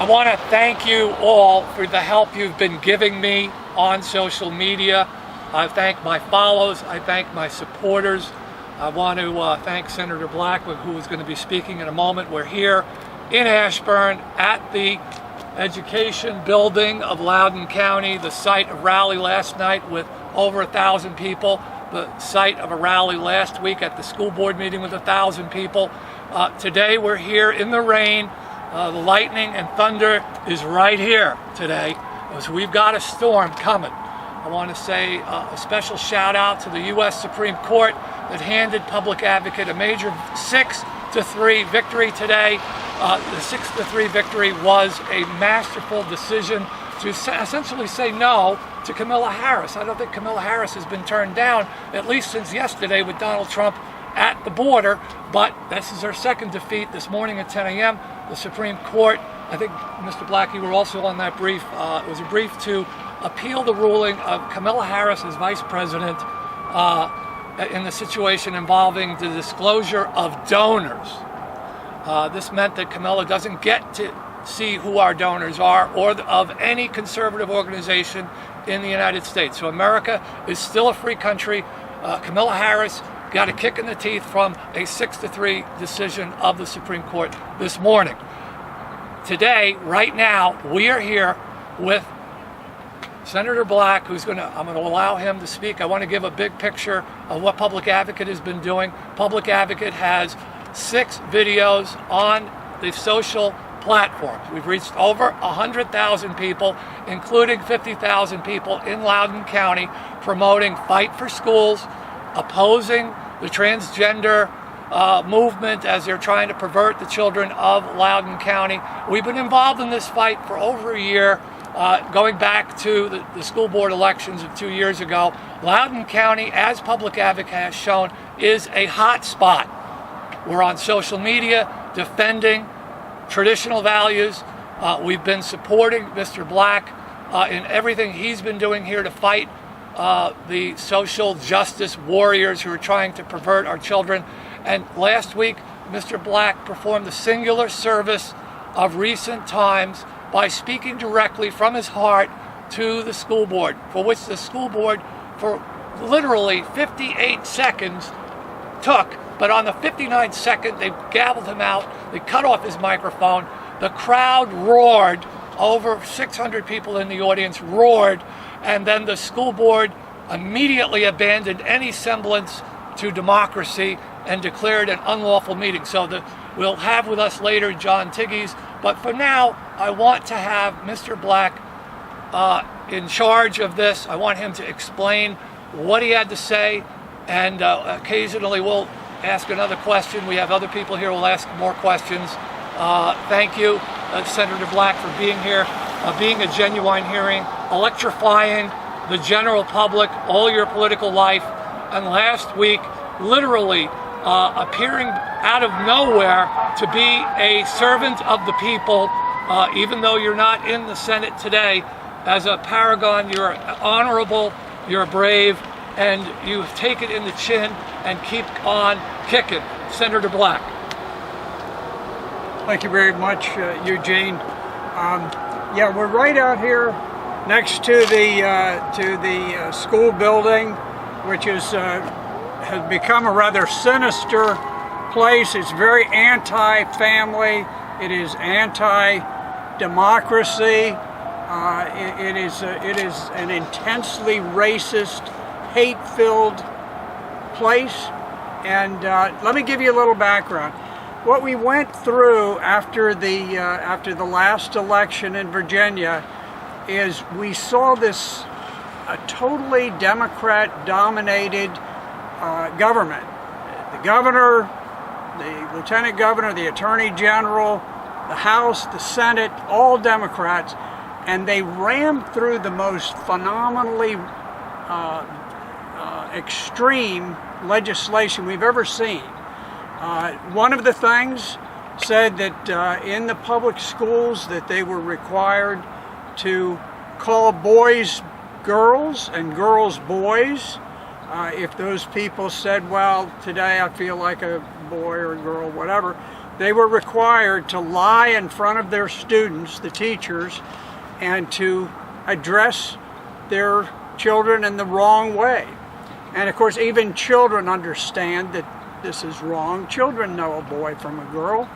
I want to thank you all for the help you've been giving me on social media. I thank my followers, I thank my supporters. I want to thank Senator Black, who is going to be speaking in a moment. We're here in Ashburn at the Education Building of Loudoun County, the site of rally last night with over 1,000 people, the site of a rally last week at the school board meeting with 1,000 people. Today we're here in the rain. The lightning and thunder is right here today. So we've got a storm coming. I want to say a special shout out to the U.S. Supreme Court that handed Public Advocate a major 6-3 victory today. The 6-3 victory was a masterful decision to essentially say no to Kamala Harris. I don't think Kamala Harris has been turned down, at least since yesterday with Donald Trump at the border, but this is her second defeat. This morning at 10 a.m., the Supreme Court, I think, Mr. Black, you were also on that brief, it was a brief to appeal the ruling of Kamala Harris as vice president in the situation involving the disclosure of donors. This meant that Kamala doesn't get to see who our donors are or of any conservative organization in the United States. So America is still a free country. Kamala Harris got a kick in the teeth from a 6-3 decision of the Supreme Court this morning. Today, right now, we are here with Senator Black, I'm going to allow him to speak. I want to give a big picture of what Public Advocate has been doing. Public Advocate has 6 videos on the social platforms. We've reached over 100,000 people, including 50,000 people in Loudoun County, promoting Fight for Schools, opposing the transgender movement as they're trying to pervert the children of Loudoun County. We've been involved in this fight for over a year, going back to the school board elections of 2 years ago. Loudoun County, as Public Advocate has shown, is a hot spot. We're on social media defending traditional values. We've been supporting Mr. Black in everything he's been doing here to fight the social justice warriors who are trying to pervert our children. And last week, Mr. Black performed the singular service of recent times by speaking directly from his heart to the school board, for which the school board, for literally 58 seconds, took. But on the 59th second, they gabbled him out. They cut off his microphone. The crowd roared. Over 600 people in the audience roared. And then the school board immediately abandoned any semblance to democracy and declared an unlawful meeting. So we'll have with us later John Tigges. But for now, I want to have Mr. Black in charge of this. I want him to explain what he had to say. And occasionally we'll ask another question. We have other people here who will ask more questions. Thank you, Senator Black, for being here, being a genuine hearing, electrifying the general public all your political life, and last week literally appearing out of nowhere to be a servant of the people, even though you're not in the Senate today. As a paragon, you're honorable, you're brave, and you take it in the chin and keep on kicking. Senator Black. Thank you very much, Eugene. Yeah, we're right out here next to the school building, which has become a rather sinister place. It's very anti-family. It is anti-democracy. It is an intensely racist, hate-filled place. And let me give you a little background. What we went through after the last election in Virginia is we saw this totally Democrat-dominated government. The governor, the lieutenant governor, the attorney general, the House, the Senate, all Democrats, and they rammed through the most phenomenally extreme legislation we've ever seen. One of the things said that in the public schools that they were required to call boys girls and girls boys. If those people said, well, today I feel like a boy or a girl, whatever, they were required to lie in front of their students, the teachers, and to address their children in the wrong way. And of course, even children understand that this is wrong. Children know a boy from a girl.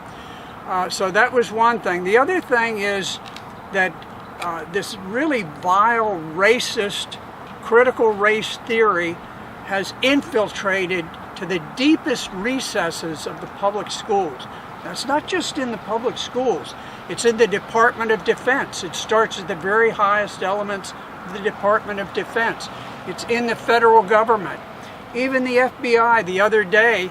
So that was one thing. The other thing is that this really vile, racist, critical race theory has infiltrated to the deepest recesses of the public schools. That's not just in the public schools. It's in the Department of Defense. It starts at the very highest elements of the Department of Defense. It's in the federal government. Even the FBI the other day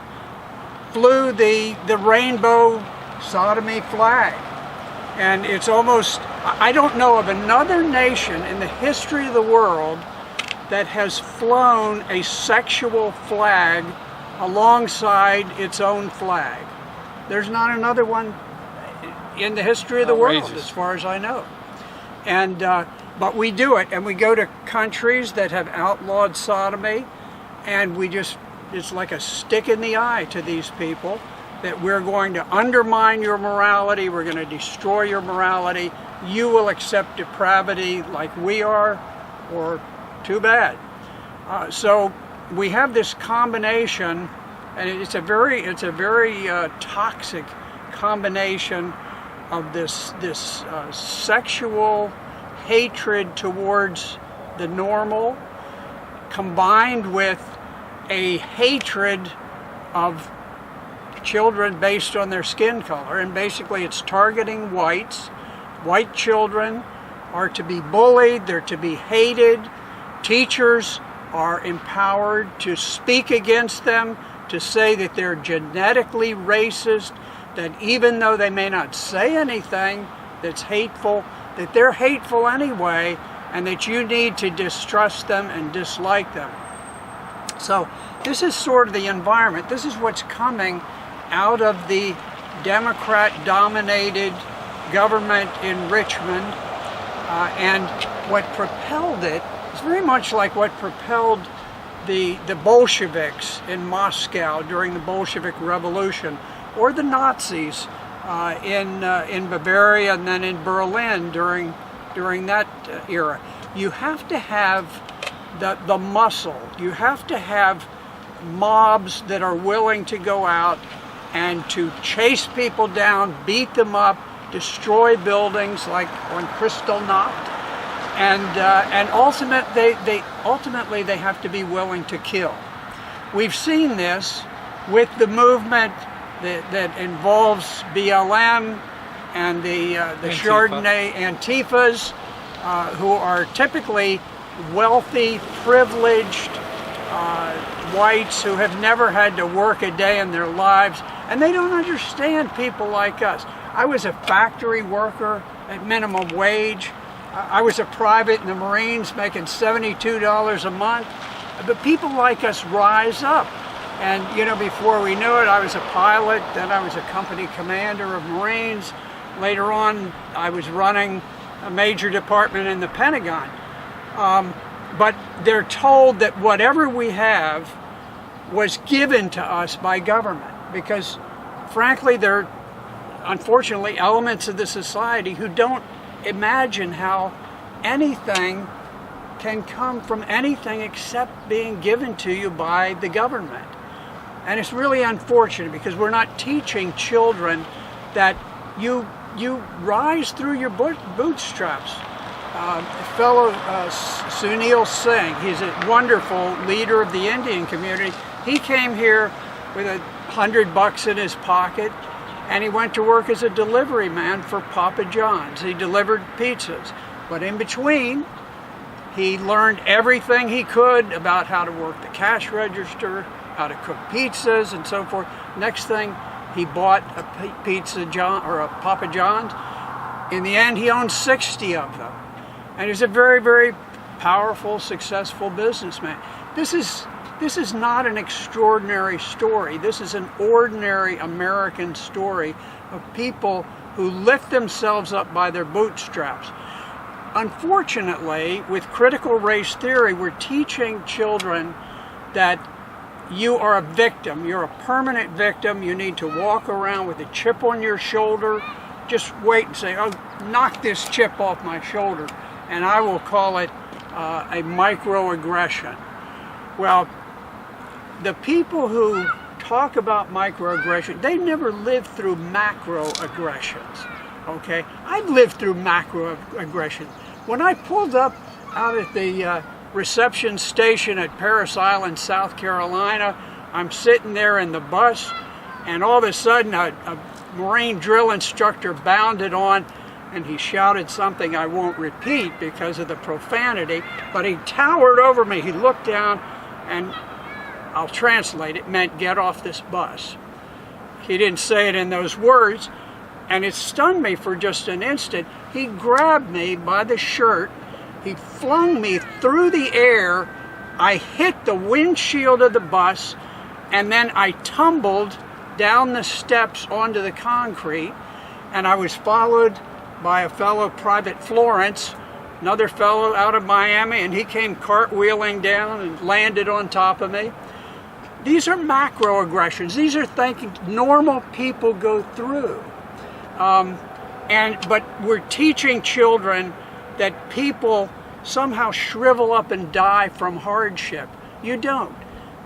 flew the rainbow sodomy flag. And it's almost, I don't know of another nation in the history of the world that has flown a sexual flag alongside its own flag. There's not another one in the history of the world, as far as I know. And but we do it, and we go to countries that have outlawed sodomy, and we just, it's like a stick in the eye to these people that we're going to undermine your morality, we're going to destroy your morality, you will accept depravity like we are, or too bad. So we have this combination, and it's a very toxic combination of this sexual hatred towards the normal, combined with a hatred of children based on their skin color. And basically it's targeting whites. White children are to be bullied, they're to be hated. Teachers are empowered to speak against them, to say that they're genetically racist, that even though they may not say anything that's hateful, that they're hateful anyway, and that you need to distrust them and dislike them. So this is sort of the environment. This is what's coming out of the Democrat-dominated government in Richmond, and what propelled it is very much like what propelled the Bolsheviks in Moscow during the Bolshevik Revolution, or the Nazis in Bavaria and then in Berlin during that era. You have to have the muscle. You have to have mobs that are willing to go out and to chase people down, beat them up, destroy buildings like on Kristallnacht, and ultimately they have to be willing to kill. We've seen this with the movement that involves BLM and the Chardonnay Antifas, who are typically wealthy, privileged whites who have never had to work a day in their lives, and they don't understand people like us. I was a factory worker at minimum wage. I was a private in the Marines making $72 a month. But people like us rise up. And, you know, before we knew it, I was a pilot, then I was a company commander of Marines. Later on, I was running a major department in the Pentagon. But they're told that whatever we have was given to us by government, because frankly, there are unfortunately elements of the society who don't imagine how anything can come from anything except being given to you by the government. And it's really unfortunate, because we're not teaching children that you rise through your bootstraps. Fellow Sunil Singh, he's a wonderful leader of the Indian community. He came here with $100 in his pocket, and he went to work as a delivery man for Papa John's. He delivered pizzas. But in between, he learned everything he could about how to work the cash register, how to cook pizzas, and so forth. Next thing, he bought a Papa John's. In the end, he owned 60 of them. And he's a very, very powerful, successful businessman. This is not an extraordinary story. This is an ordinary American story of people who lift themselves up by their bootstraps. Unfortunately, with critical race theory, we're teaching children that you are a victim. You're a permanent victim. You need to walk around with a chip on your shoulder. Just wait and say, oh, knock this chip off my shoulder. And I will call it a microaggression. Well, the people who talk about microaggression, they never lived through macroaggressions, okay? I've lived through macroaggression. When I pulled up out at the reception station at Parris Island, South Carolina, I'm sitting there in the bus, and all of a sudden a Marine drill instructor bounded on, and he shouted something I won't repeat because of the profanity, but he towered over me. He looked down, and I'll translate, it meant get off this bus. He didn't say it in those words, and it stunned me for just an instant. He grabbed me by the shirt, he flung me through the air, I hit the windshield of the bus, and then I tumbled down the steps onto the concrete, and I was followed by a fellow, Private Florence, another fellow out of Miami, and he came cartwheeling down and landed on top of me. These are macroaggressions. These are things normal people go through. But we're teaching children that people somehow shrivel up and die from hardship. You don't.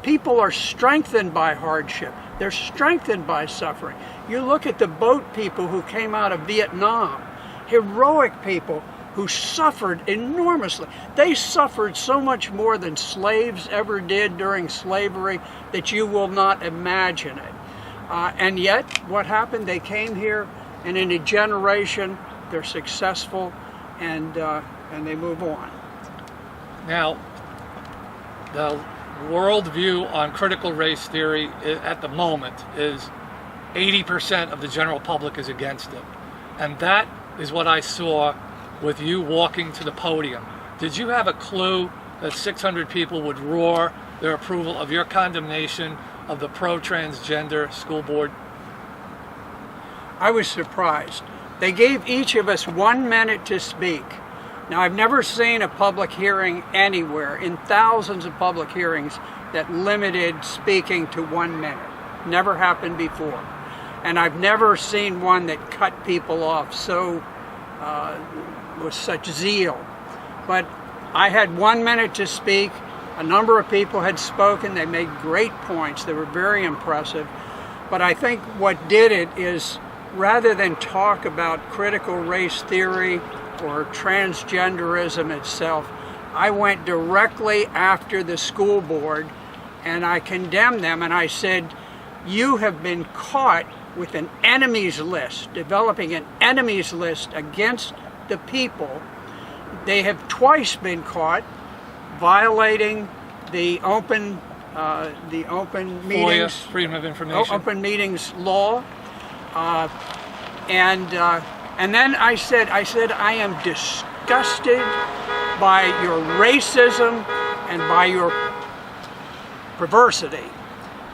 People are strengthened by hardship. They're strengthened by suffering. You look at the boat people who came out of Vietnam, heroic people who suffered enormously. They suffered so much more than slaves ever did during slavery that you will not imagine it. And yet, what happened? They came here, and in a generation, they're successful, and they move on. Now, the worldview on critical race theory at the moment is 80% of the general public is against it. And that is what I saw with you walking to the podium. Did you have a clue that 600 people would roar their approval of your condemnation of the pro-transgender school board? I was surprised. They gave each of us 1 minute to speak. Now, I've never seen a public hearing anywhere, in thousands of public hearings, that limited speaking to 1 minute. Never happened before. And I've never seen one that cut people off so with such zeal. But I had 1 minute to speak. A number of people had spoken. They made great points. They were very impressive. But I think what did it is, rather than talk about critical race theory or transgenderism itself, I went directly after the school board and I condemned them, and I said, you have been caught with an enemies list, developing an enemies list against the people. They have twice been caught violating the open meetings, FOIA, Freedom of Information, open meetings law, and then I said I am disgusted by your racism and by your perversity.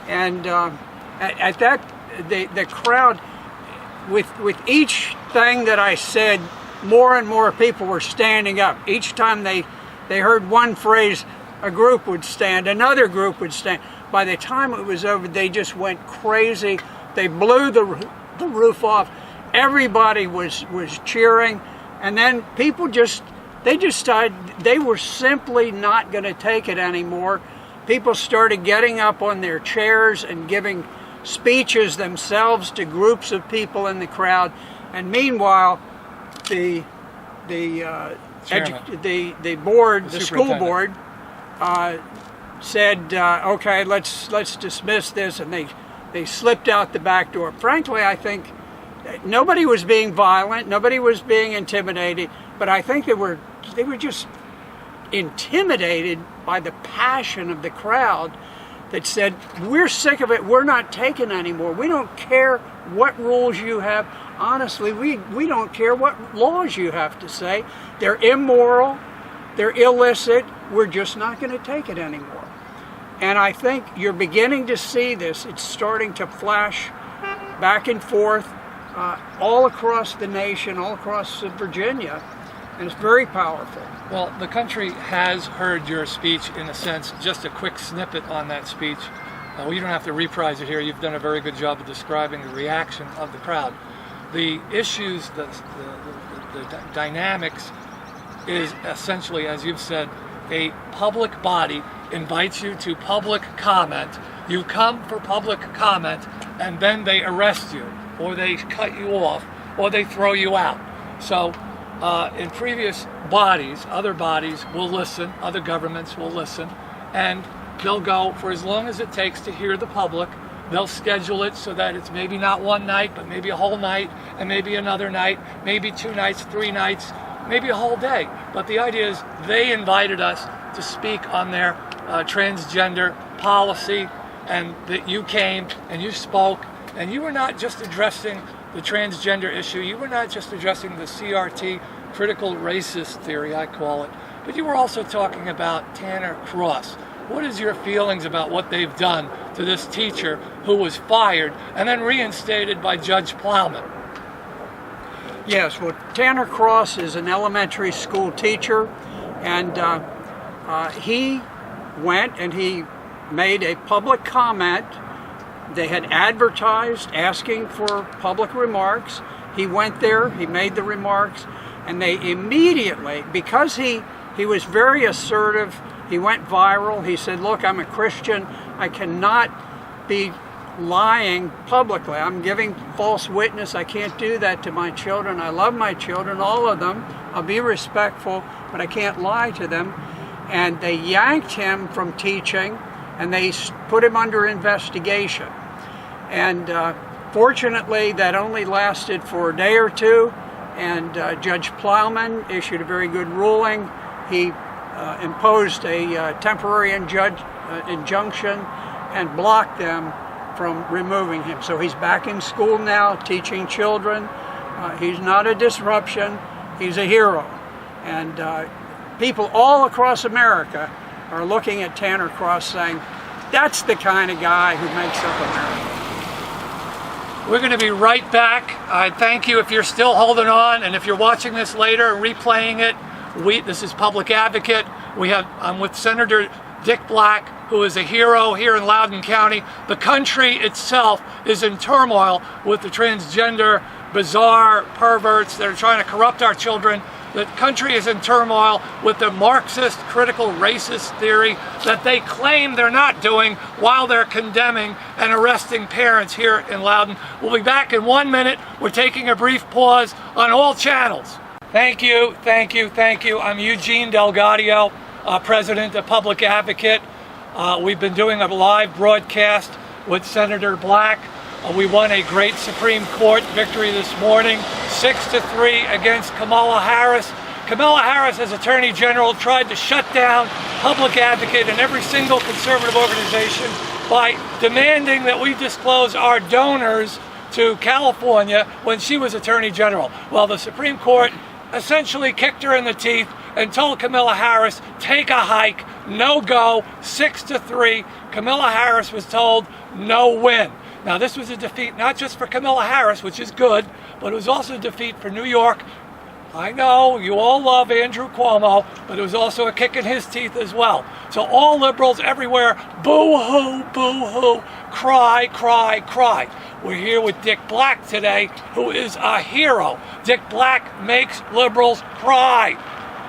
And at that, the crowd, with each thing that I said, more and more people were standing up. Each time they heard one phrase, a group would stand, another group would stand. By the time it was over, they just went crazy. They blew the roof off. Everybody was cheering, and then people they decided they were simply not going to take it anymore. People started getting up on their chairs and giving speeches themselves to groups of people in the crowd. And meanwhile, the school board said, okay, let's dismiss this, and they slipped out the back door. Frankly, I think nobody was being violent, nobody was being intimidated, but I think they were just intimidated by the passion of the crowd that said, we're sick of it, we're not taking anymore. We don't care what rules you have. Honestly, we don't care what laws you have to say. They're immoral, they're illicit, we're just not going to take it anymore. And I think you're beginning to see this. It's starting to flash back and forth all across the nation, all across Virginia, and it's very powerful. Well, the country has heard your speech, in a sense. Just a quick snippet on that speech. Well, you don't have to reprise it here. You've done a very good job of describing the reaction of the crowd. The issues, the dynamics is essentially, as you've said, a public body invites you to public comment. You come for public comment, and then they arrest you, or they cut you off, or they throw you out. So in previous bodies, other bodies will listen, other governments will listen, and they'll go for as long as it takes to hear the public. They'll schedule it so that it's maybe not one night, but maybe a whole night, and maybe another night, maybe 2 nights, 3 nights, maybe a whole day. But the idea is they invited us to speak on their transgender policy, and that you came and you spoke, and you were not just addressing the transgender issue, you were not just addressing the CRT, critical racist theory I call it, but you were also talking about Tanner Cross. What is your feelings about what they've done to this teacher who was fired and then reinstated by Judge Plowman? Yes, well, Tanner Cross is an elementary school teacher, and he went and he made a public comment. They had advertised asking for public remarks. He went there, he made the remarks, and they immediately, because he was very assertive, he went viral. He said, look, I'm a Christian. I cannot be lying publicly. I'm giving false witness. I can't do that to my children. I love my children, all of them. I'll be respectful, but I can't lie to them. And they yanked him from teaching, and they put him under investigation. And fortunately, that only lasted for a day or two, and Judge Plowman issued a very good ruling. He imposed a temporary injunction and blocked them from removing him. So he's back in school now, teaching children. He's not a disruption, he's a hero. And people all across America are looking at Tanner Cross saying, that's the kind of guy who makes up America. We're going to be right back. I thank you if you're still holding on, and if you're watching this later and replaying it. This is Public Advocate. I'm with Senator Dick Black, who is a hero here in Loudoun County. The country itself is in turmoil with the transgender, bizarre perverts that are trying to corrupt our children. The country is in turmoil with the Marxist, critical racist theory that they claim they're not doing while they're condemning and arresting parents here in Loudoun. We'll be back in 1 minute. We're taking a brief pause on all channels. Thank you, thank you, thank you. I'm Eugene Delgaudio, President of Public Advocate. We've been doing a live broadcast with Senator Black. We won a great Supreme Court victory this morning, 6-3 against Kamala Harris. Kamala Harris, as Attorney General, tried to shut down Public Advocate and every single conservative organization by demanding that we disclose our donors to California when she was Attorney General. Well, the Supreme Court essentially kicked her in the teeth and told Kamala Harris, take a hike, no go, 6-3. Kamala Harris was told, no win. Now, this was a defeat not just for Kamala Harris, which is good, but it was also a defeat for New York. I know you all love Andrew Cuomo, but it was also a kick in his teeth as well. So all liberals everywhere, boo-hoo, boo-hoo, cry, cry, cry. We're here with Dick Black today, who is a hero. Dick Black makes liberals cry.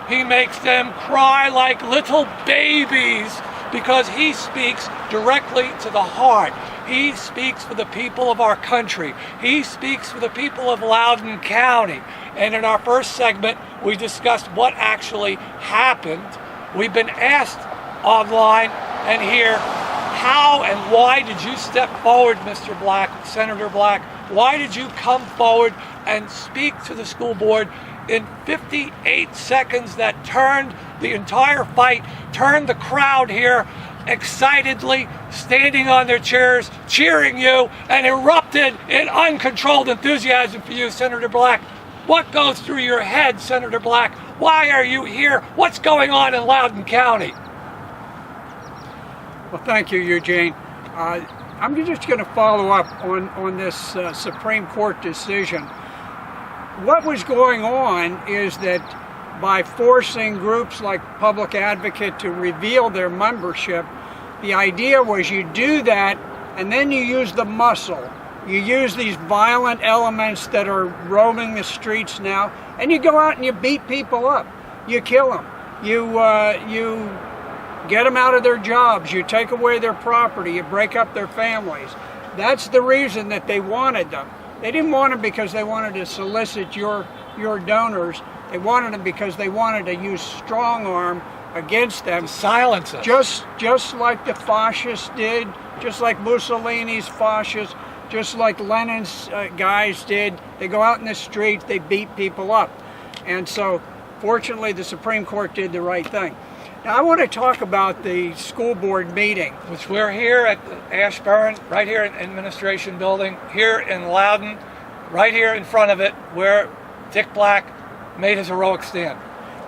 He makes them cry like little babies because he speaks directly to the heart. He speaks for the people of our country. He speaks for the people of Loudoun County. And in our first segment, we discussed what actually happened. We've been asked online and here, how and why did you step forward, Mr. Black, Senator Black? Why did you come forward and speak to the school board in 58 seconds that turned the entire fight, turned the crowd here excitedly standing on their chairs, cheering you, and erupted in uncontrolled enthusiasm for you, Senator Black? What goes through your head, Senator Black? Why are you here? What's going on in Loudoun County? Well, thank you, Eugene. I'm just going to follow up on this Supreme Court decision. What was going on is that by forcing groups like Public Advocate to reveal their membership, The idea was you do that, and then you use the muscle. You use these violent elements that are roaming the streets now, and you go out and you beat people up. You kill them. You get them out of their jobs. You take away their property. You break up their families. That's the reason that they wanted them. They didn't want them because they wanted to solicit your donors. They wanted them because they wanted to use strong arm against them. To silence us. Just like the fascists did, just like Mussolini's fascists, just like Lenin's guys did. They go out in the streets, they beat people up. And so, fortunately, the Supreme Court did the right thing. Now, I want to talk about the school board meeting. Which we're here at Ashburn, right here in the Administration Building, here in Loudoun, right here in front of it, where Dick Black made his heroic stand.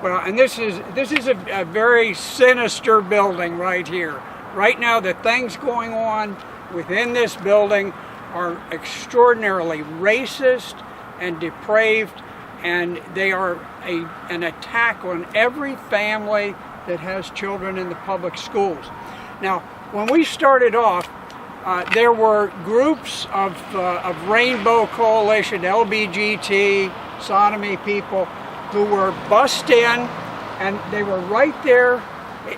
Well, and this is a very sinister building right here. Right now, the things going on within this building are extraordinarily racist and depraved, and they are an attack on every family that has children in the public schools. Now, when we started off, there were groups of Rainbow Coalition, LBGT, sodomy people, who were bussed in, and they were right there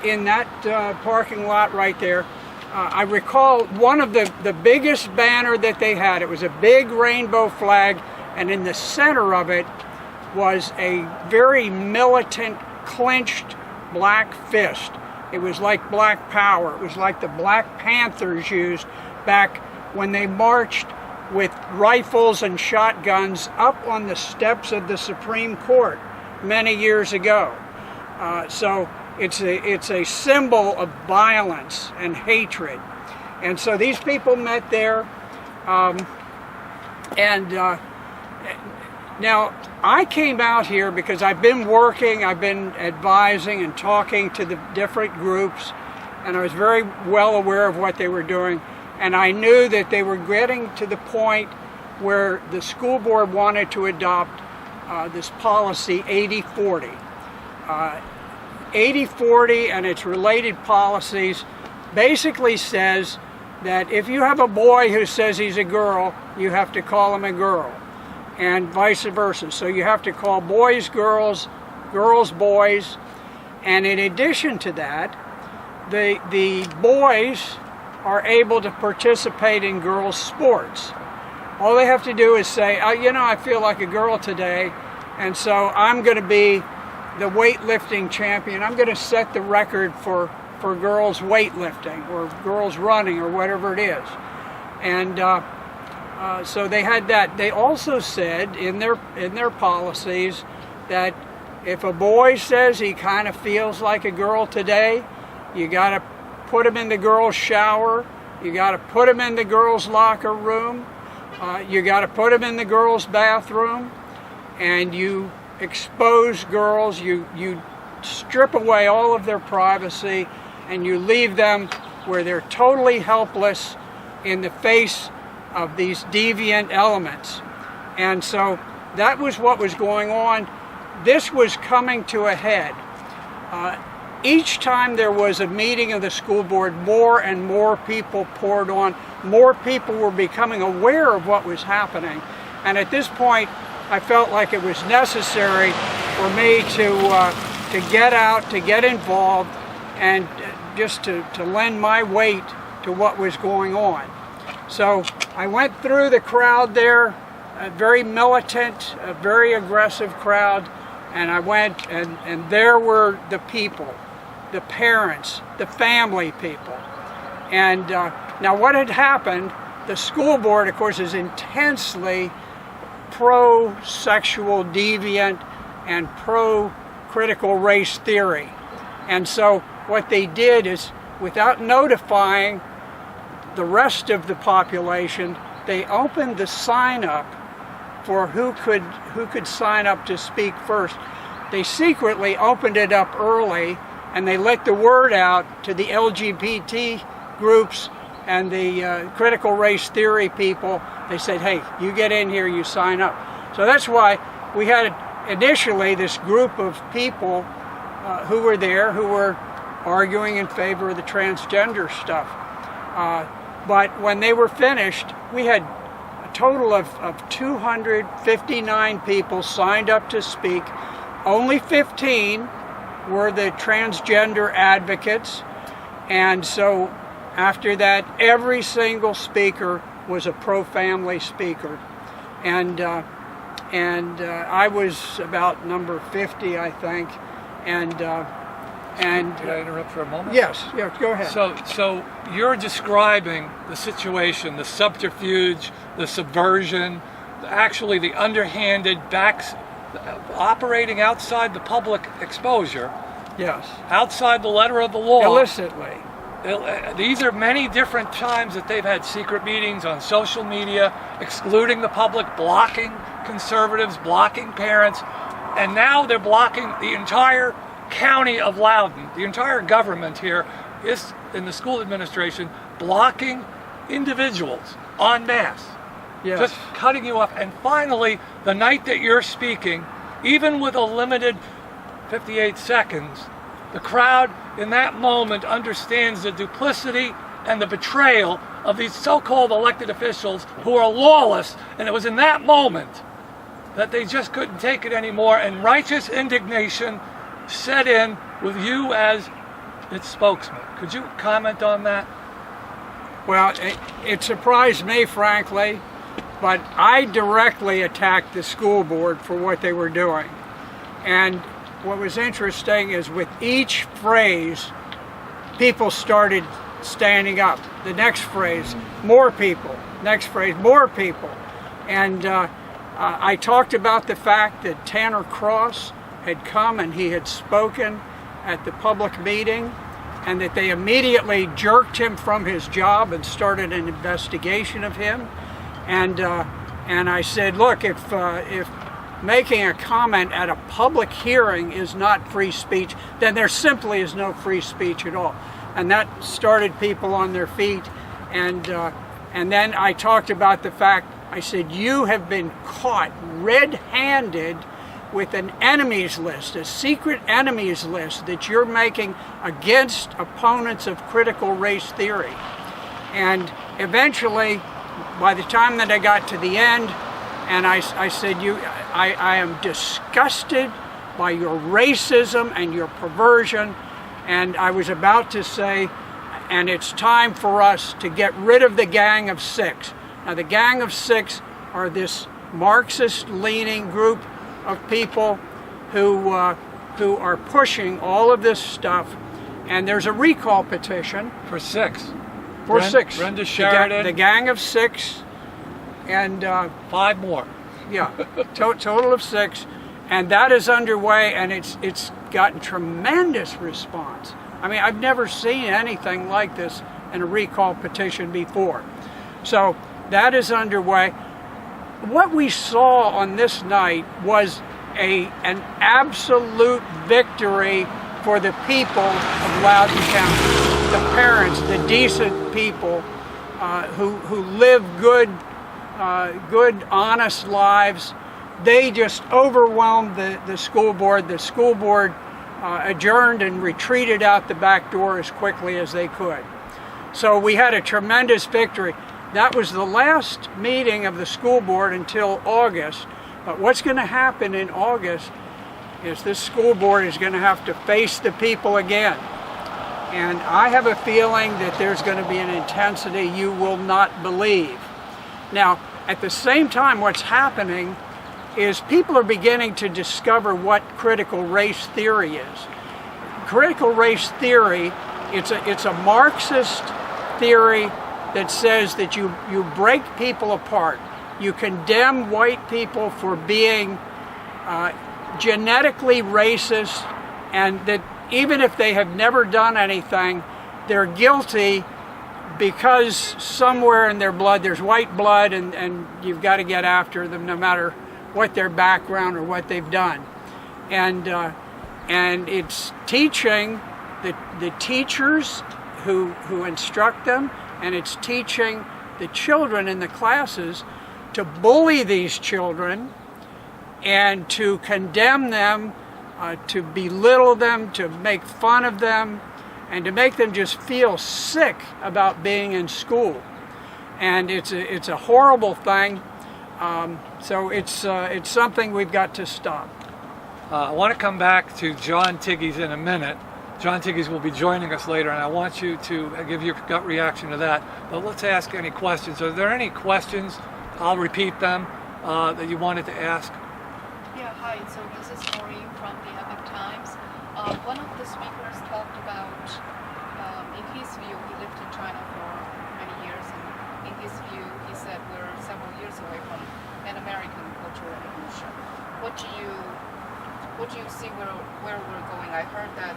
in that parking lot right there. I recall one of the biggest banner that they had. It was a big rainbow flag, and in the center of it was a very militant, clenched black fist. It was like Black Power. It was like the Black Panthers used back when they marched with rifles and shotguns up on the steps of the Supreme Court many years ago. So it's a symbol of violence and hatred. And so these people met there. Now, I came out here because I've been working, I've been advising and talking to the different groups, and I was very well aware of what they were doing. And I knew that they were getting to the point where the school board wanted to adopt this policy 80-40. 80-40 and its related policies basically says that if you have a boy who says he's a girl, you have to call him a girl, and vice versa. So you have to call boys girls, girls boys, and in addition to that, the boys are able to participate in girls' sports. All they have to do is say, you know, I feel like a girl today, and so I'm going to be the weightlifting champion. I'm going to set the record for girls weightlifting or girls running or whatever it is. And so they had that. They also said in their policies that if a boy says he kind of feels like a girl today, you got to put him in the girls' shower, you got to put him in the girls' locker room, you got to put him in the girls' bathroom, and you expose girls, you strip away all of their privacy, and you leave them where they're totally helpless in the face of these deviant elements. And so that was what was going on. This was coming to a head. Each time there was a meeting of the school board, more and more people poured on. More people were becoming aware of what was happening. And at this point, I felt like it was necessary for me to get out, to get involved, and just to lend my weight to what was going on. So I went through the crowd there, a very militant, a very aggressive crowd, and I went, and there were the people, the parents, the family people. And now what had happened, the school board, of course, is intensely pro-sexual deviant and pro-critical race theory. And so what they did is, without notifying the rest of the population, they opened the sign up for who could sign up to speak first. They secretly opened it up early, and they let the word out to the LGBT groups and the critical race theory people. They said, hey, you get in here, you sign up. So that's why we had initially this group of people who were there, who were arguing in favor of the transgender stuff. But when they were finished, we had a total of 259 people signed up to speak. Only 15 were the transgender advocates. And so after that, every single speaker was a pro-family speaker. And I was about number 50, I think. And Did I interrupt for a moment? yes, go ahead. So you're describing the situation, the subterfuge, the subversion, actually the underhanded backs operating outside the public exposure, Yes. outside the letter of the law. Illicitly. These are many different times that they've had secret meetings on social media, excluding the public, blocking conservatives, blocking parents, and now they're blocking the entire county of Loudoun. The entire government here is, in the school administration, blocking individuals en masse. Yes. Just cutting you off. And finally, the night that you're speaking, even with a limited 58 seconds, the crowd in that moment understands the duplicity and the betrayal of these so-called elected officials who are lawless. And it was in that moment that they just couldn't take it anymore, and righteous indignation set in with you as its spokesman. Could you comment on that? Well, it surprised me, frankly, but I directly attacked the school board for what they were doing. And what was interesting is with each phrase, people started standing up. The next phrase, more people. Next phrase, more people. And I talked about the fact that Tanner Cross had come and he had spoken at the public meeting, and that they immediately jerked him from his job and started an investigation of him. And I said, look, if making a comment at a public hearing is not free speech, then there simply is no free speech at all. And that started people on their feet. And then I talked about the fact, I said, you have been caught red-handed with an enemies list, a secret enemies list that you're making against opponents of critical race theory. And eventually, by the time that I got to the end, and I said, I am disgusted by your racism and your perversion, and I was about to say, and it's time for us to get rid of the Gang of Six. Now, the Gang of Six are this Marxist-leaning group of people who are pushing all of this stuff, and there's a recall petition For six. six. Brenda Sheridan. The Gang of Six, and 5 more. yeah, total of 6, and that is underway, and it's gotten tremendous response. I mean, I've never seen anything like this in a recall petition before. So that is underway. What we saw on this night was an absolute victory for the people of Loudoun County, the parents, the decent people who live good, honest lives. They just overwhelmed the school board. The school board adjourned and retreated out the back door as quickly as they could. So we had a tremendous victory. That was the last meeting of the school board until August. But what's going to happen in August is this school board is going to have to face the people again. And I have a feeling that there's going to be an intensity you will not believe. Now, at the same time, what's happening is people are beginning to discover what critical race theory is. Critical race theory, it's a Marxist theory that says that you break people apart. You condemn white people for being genetically racist, and that even if they have never done anything, they're guilty because somewhere in their blood there's white blood, and you've got to get after them no matter what their background or what they've done. And it's teaching the teachers who instruct them, and it's teaching the children in the classes to bully these children and to condemn them, to belittle them, to make fun of them, and to make them just feel sick about being in school. And it's a horrible thing. So it's something we've got to stop. I want to come back to John Tigges in a minute. John Tigges will be joining us later, and I want you to give your gut reaction to that. But let's ask any questions. Are there any questions? I'll repeat them that you wanted to ask. Yeah, hi. So this is Maureen from the Epic Times. One of the speakers talked about, in his view, he lived in China for many years, and in his view, he said we're several years away from an American cultural revolution. What do you see where we're going? I heard that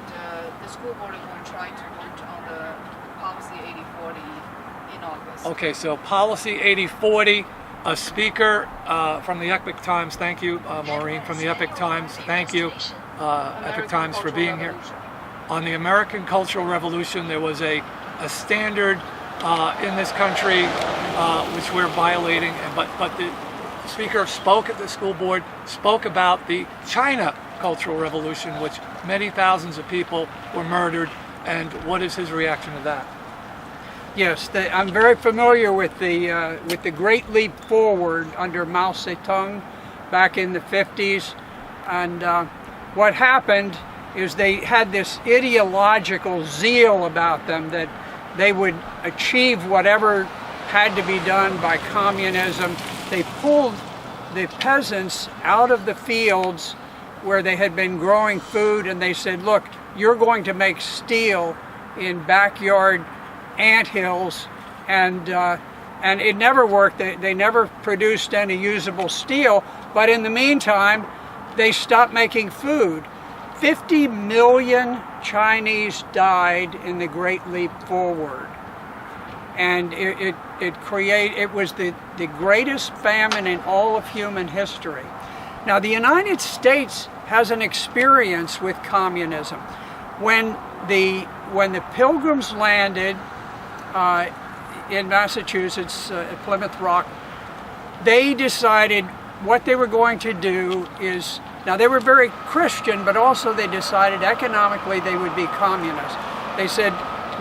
the school board is going to try to vote on the policy 8040 in August. Okay, so policy 8040. A speaker from the Epic Times. Thank you, Maureen, from the Epic Times. Thank you, Epic Times, for being here. On the American Cultural Revolution, there was a standard in this country which we're violating, but the speaker spoke at the school board, spoke about the China Cultural Revolution, which many thousands of people were murdered, and what is his reaction to that? Yes, I'm very familiar with the Great Leap Forward under Mao Zedong back in the 50s. And what happened is they had this ideological zeal about them that they would achieve whatever had to be done by communism. They pulled the peasants out of the fields where they had been growing food, and they said, look, you're going to make steel in backyard anthills, and it never worked. They never produced any usable steel, but in the meantime they stopped making food. 50 million Chinese died in the Great Leap Forward, and it was the greatest famine in all of human history. Now the United States has an experience with communism. When the Pilgrims landed in Massachusetts at Plymouth Rock, they decided what they were going to do is, now they were very Christian, but also they decided economically they would be communist. They said,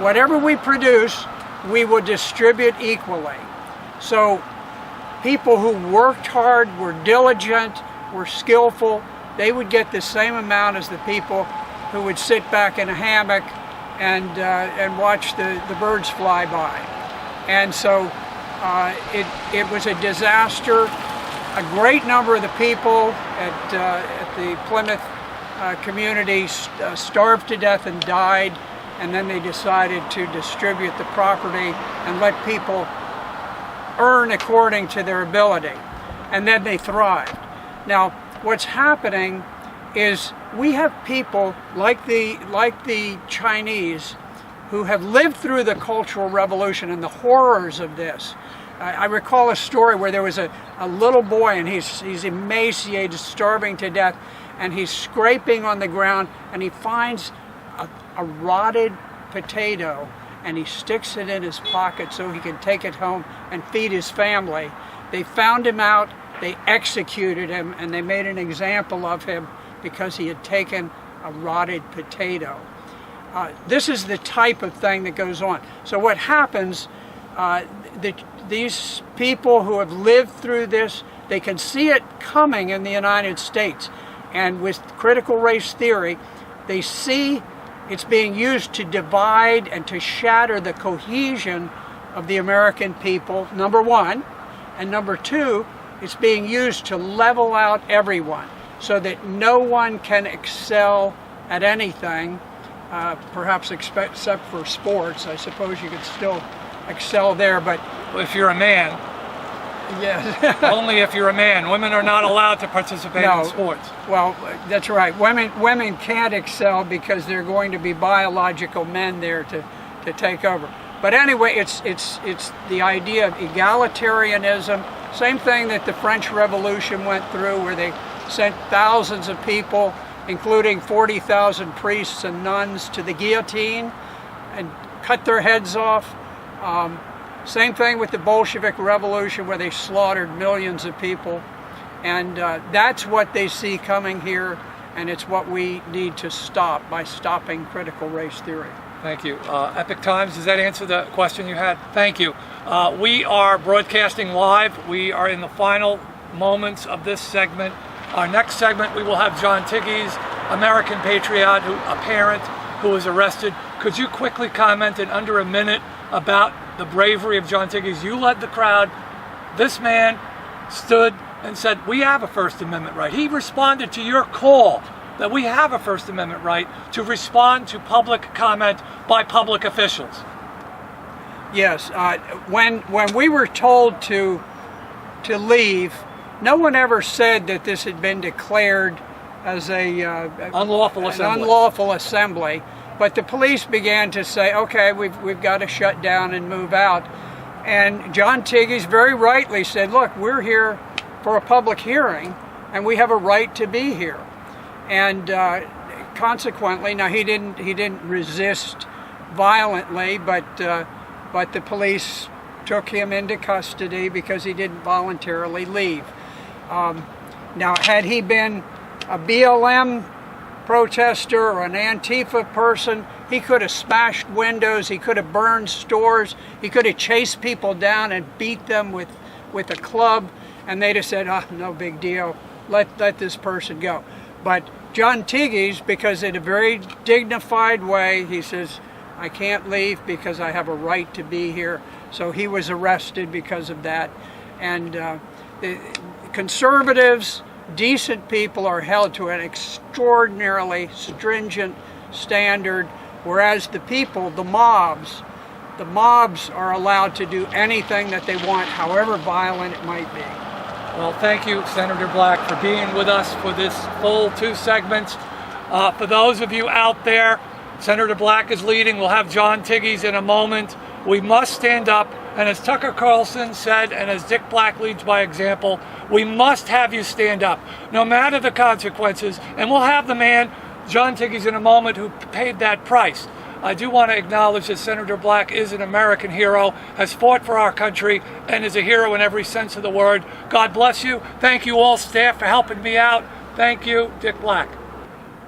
whatever we produce, we will distribute equally. So people who worked hard, were diligent, were skillful, they would get the same amount as the people who would sit back in a hammock and watch the birds fly by. And so it was a disaster. A great number of the people at the Plymouth community starved to death and died, and then they decided to distribute the property and let people earn according to their ability, and then they thrived. Now what's happening is we have people like the Chinese who have lived through the Cultural Revolution and the horrors of this. I recall a story where there was a little boy, and he's emaciated, starving to death, and he's scraping on the ground, and he finds a rotted potato, and he sticks it in his pocket so he can take it home and feed his family. They found him out, they executed him, and they made an example of him because he had taken a rotted potato. This is the type of thing that goes on. So what happens, these people who have lived through this, they can see it coming in the United States. And with critical race theory, they see it's being used to divide and to shatter the cohesion of the American people, number one. And number two, it's being used to level out everyone so that no one can excel at anything, perhaps except for sports. I suppose you could still excel there, but if you're a man. Yes. Only if you're a man. Women are not allowed to participate in sports. Well, that's right. Women can't excel because there are going to be biological men there to take over. But anyway, it's the idea of egalitarianism. Same thing that the French Revolution went through, where they sent thousands of people, including 40,000 priests and nuns, to the guillotine and cut their heads off. Same thing with the Bolshevik Revolution, where they slaughtered millions of people. And that's what they see coming here, and it's what we need to stop by stopping critical race theory. Thank you. Epic Times, does that answer the question you had? Thank you. We are broadcasting live. We are in the final moments of this segment. Our next segment, we will have John Tigges, American patriot, a parent who was arrested. Could you quickly comment in under a minute about the bravery of John Tigges? You led the crowd. This man stood and said, we have a First Amendment right. He responded to your call that we have a First Amendment right to respond to public comment by public officials. Yes, when we were told to leave, no one ever said that this had been declared as unlawful assembly. Unlawful assembly. But the police began to say, okay, we've got to shut down and move out. And John Tigges very rightly said, look, we're here for a public hearing, and we have a right to be here. And consequently, now he didn't resist violently, but the police took him into custody because he didn't voluntarily leave. Now, had he been a BLM protester or an Antifa person, he could have smashed windows, he could have burned stores, he could have chased people down and beat them with a club, and they'd have said, oh, no big deal, let this person go. But John Tigges, because in a very dignified way, he says, I can't leave because I have a right to be here. So he was arrested because of that. And the conservatives, decent people are held to an extraordinarily stringent standard, whereas the people, the mobs are allowed to do anything that they want, however violent it might be. Well, thank you, Senator Black, for being with us for this full 2 segments. For those of you out there, Senator Black is leading. We'll have John Tigges in a moment. We must stand up, and as Tucker Carlson said, and as Dick Black leads by example, we must have you stand up, no matter the consequences, and we'll have the man, John Tigges, in a moment, who paid that price. I do want to acknowledge that Senator Black is an American hero, has fought for our country, and is a hero in every sense of the word. God bless you. Thank you all, staff, for helping me out. Thank you, Dick Black.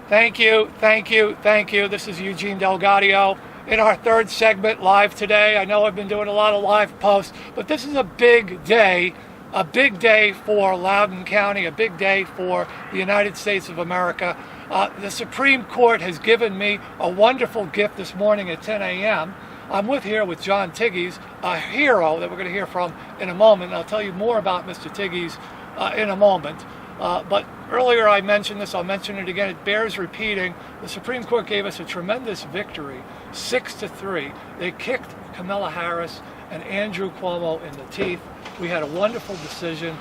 Thank you, thank you, thank you. This is Eugene Delgaudio in our 3rd segment live today. I know I've been doing a lot of live posts, but this is a big day for Loudoun County, a big day for the United States of America. The Supreme Court has given me a wonderful gift this morning at 10 a.m. I'm here with John Tigges, a hero that we're going to hear from in a moment. And I'll tell you more about Mr. Tigges in a moment. But earlier I mentioned this, I'll mention it again, it bears repeating. The Supreme Court gave us a tremendous victory, 6-3. They kicked Kamala Harris and Andrew Cuomo in the teeth. We had a wonderful decision.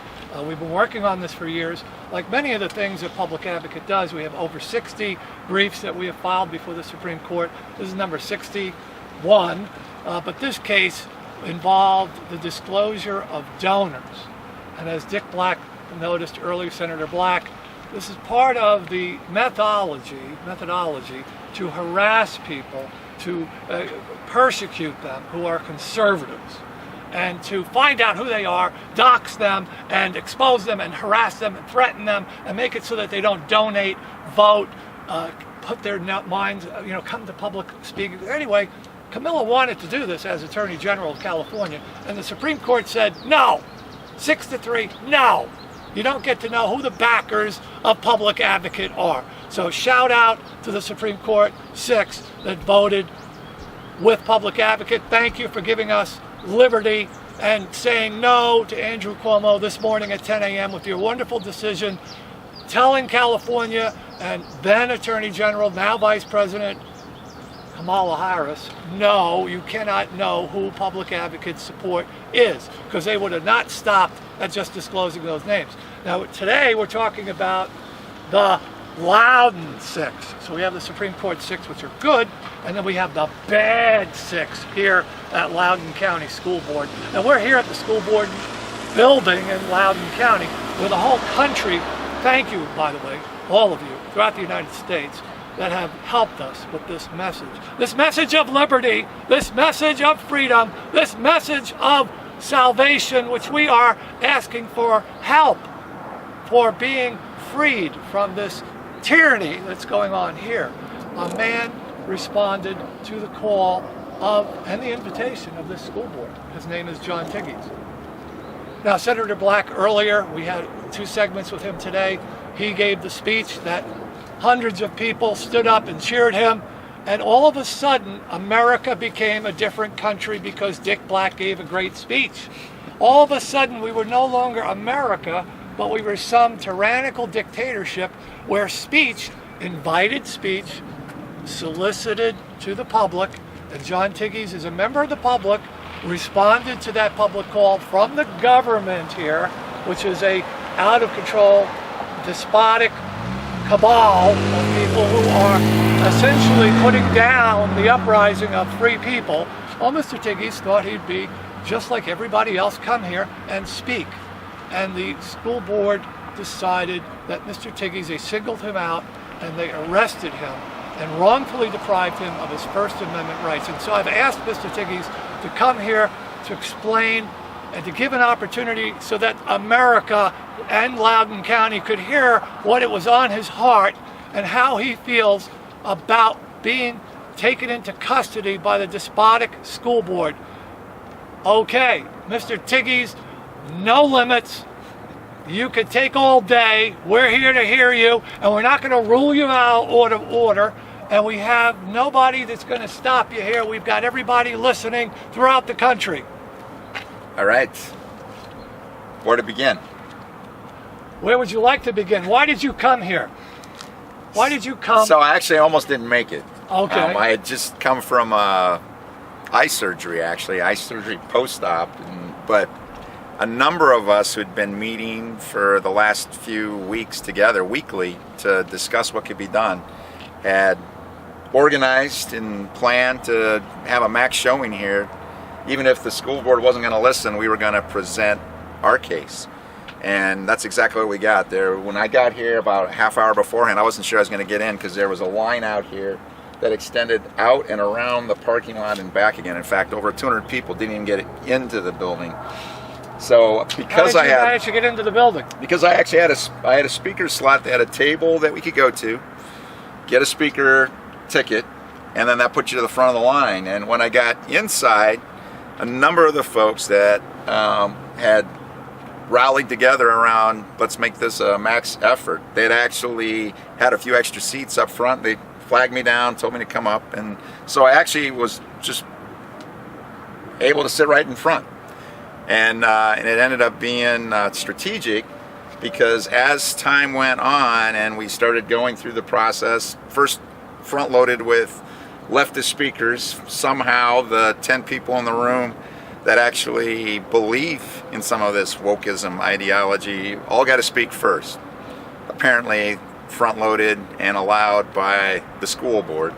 We've been working on this for years. Like many of the things that Public Advocate does, we have over 60 briefs that we have filed before the Supreme Court. This is number 61, but this case involved the disclosure of donors. And as Dick Black noticed earlier, Senator Black, this is part of the methodology to harass people, to persecute them who are conservatives, and to find out who they are, dox them, and expose them, and harass them, and threaten them, and make it so that they don't donate, vote, put their minds, come to public speaking. Anyway, Camilla wanted to do this as Attorney General of California, and the Supreme Court said, no, 6-3, no. You don't get to know who the backers of Public Advocate are. So shout out to the Supreme Court 6 that voted with Public Advocate. Thank you for giving us liberty and saying no to Andrew Cuomo this morning at 10 a.m. with your wonderful decision, telling California and then Attorney General, now Vice President Kamala Harris, no, you cannot know who Public Advocate's support is, because they would have not stopped at just disclosing those names. Now today we're talking about the Loudoun 6. So we have the Supreme Court 6, which are good, and then we have the bad 6 here at Loudoun County School Board. And we're here at the school board building in Loudoun County, where the whole country, thank you, by the way, all of you throughout the United States, that have helped us with this message of liberty, this message of freedom, this message of salvation, which we are asking for help for being freed from this tyranny that's going on here. A man responded to the call of and the invitation of this school board. His name is John Tigges. Now, Senator Black, earlier, we had 2 segments with him today. He gave the speech that hundreds of people stood up and cheered him, and all of a sudden, America became a different country because Dick Black gave a great speech. All of a sudden, we were no longer America, but we were some tyrannical dictatorship where speech, invited speech, solicited to the public, and John Tigges is a member of the public, responded to that public call from the government here, which is a out-of-control, despotic cabal of people who are essentially putting down the uprising of free people. Well, Mr. Tigges thought he'd be just like everybody else, come here and speak. And the school board decided that Mr. Tigges, they singled him out and they arrested him and wrongfully deprived him of his First Amendment rights. And so I've asked Mr. Tigges to come here to explain and to give an opportunity so that America and Loudoun County could hear what it was on his heart and how he feels about being taken into custody by the despotic school board. Okay, Mr. Tigges, no limits. You could take all day. We're here to hear you, and we're not going to rule you out of order. And we have nobody that's going to stop you here. We've got everybody listening throughout the country. All right. Where to begin? Where would you like to begin? Why did you come here? Why did you come? So I actually almost didn't make it. Okay. I had just come from eye surgery, eye surgery post-op, but a number of us who'd been meeting for the last few weeks together weekly to discuss what could be done had organized and planned to have a max showing here. Even if the school board wasn't going to listen, we were going to present our case. And that's exactly what we got there. When I got here about a half hour beforehand, I wasn't sure I was going to get in because there was a line out here that extended out and around the parking lot and back again. In fact, over 200 people didn't even get into the building. So because How did you get into the building? Because I actually had a speaker slot that had a table that we could go to, get a speaker ticket, and then that put you to the front of the line. And when I got inside, a number of the folks that had rallied together around, let's make this a max effort. They'd actually had a few extra seats up front. They flagged me down, told me to come up, and so I actually was just able to sit right in front. And it ended up being strategic because as time went on and we started going through the process, first front-loaded with leftist speakers, somehow the 10 people in the room that actually believe in some of this wokeism ideology all got to speak first. Apparently front-loaded and allowed by the school board.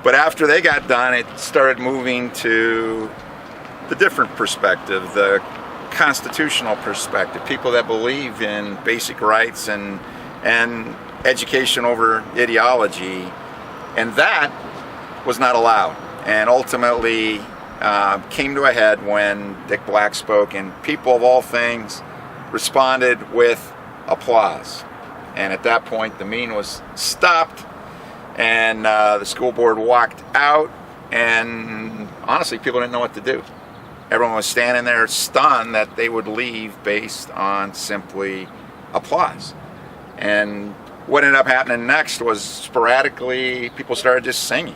But after they got done, it started moving to the different perspective, the constitutional perspective, people that believe in basic rights and education over ideology, and that was not allowed. And ultimately came to a head when Dick Black spoke, and people of all things responded with applause. And at that point, the meeting was stopped, and the school board walked out, and honestly, people didn't know what to do. Everyone was standing there stunned that they would leave based on simply applause. And what ended up happening next was sporadically people started just singing.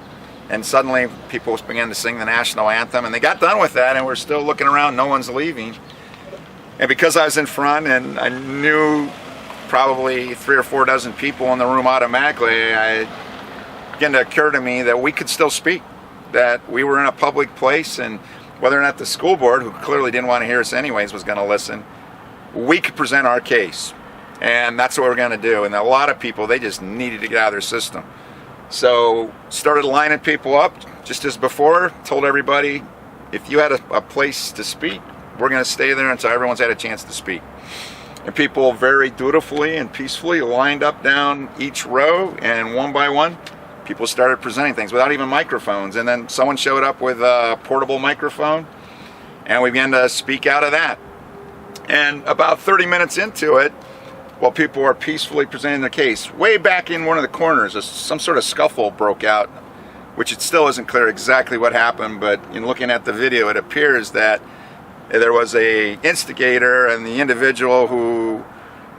And suddenly people began to sing the national anthem, and they got done with that, and we're still looking around, no one's leaving. And because I was in front and I knew probably 3 or 4 dozen people in the room automatically, it began to occur to me that we could still speak, that we were in a public place, and whether or not the school board, who clearly didn't want to hear us anyways, was going to listen, we could present our case. And that's what we're going to do. And a lot of people, they just needed to get out of their system. So started lining people up, just as before, told everybody, if you had a place to speak, we're going to stay there until everyone's had a chance to speak. And people very dutifully and peacefully lined up down each row, and one by one, people started presenting things without even microphones. And then someone showed up with a portable microphone, and we began to speak out of that. And about 30 minutes into it, while people are peacefully presenting their case. Way back in one of the corners, some sort of scuffle broke out, which it still isn't clear exactly what happened, but in looking at the video, it appears that there was a instigator, and the individual who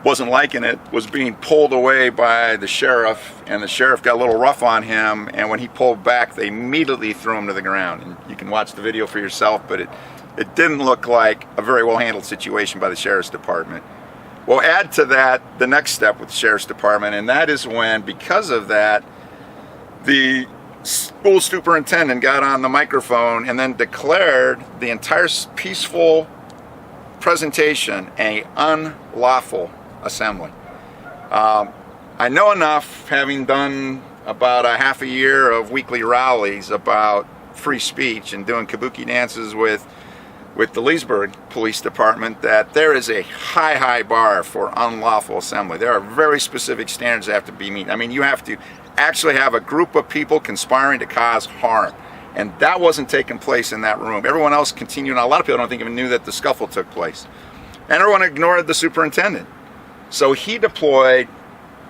wasn't liking it was being pulled away by the sheriff, and the sheriff got a little rough on him, and when he pulled back, they immediately threw him to the ground. And you can watch the video for yourself, but it didn't look like a very well handled situation by the sheriff's department. We'll add to that the next step with the sheriff's department, and that is when, because of that, the school superintendent got on the microphone and then declared the entire peaceful presentation an unlawful assembly. I know enough, having done about a half a year of weekly rallies about free speech and doing kabuki dances with the Leesburg Police Department, that there is a high bar for unlawful assembly. There are very specific standards that have to be met. I mean, you have to actually have a group of people conspiring to cause harm. And that wasn't taking place in that room. Everyone else continued. And a lot of people don't think even knew that the scuffle took place. And everyone ignored the superintendent. So he deployed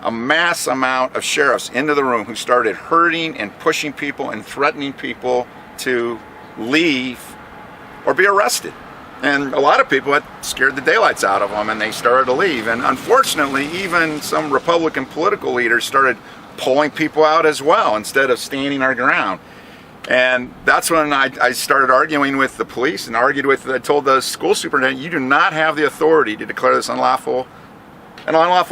a mass amount of sheriffs into the room who started hurting and pushing people and threatening people to leave or be arrested. And a lot of people had scared the daylights out of them, and they started to leave. And unfortunately, even some Republican political leaders started pulling people out as well instead of standing our ground. And that's when I started arguing with the police and I told the school superintendent, you do not have the authority to declare this an unlawful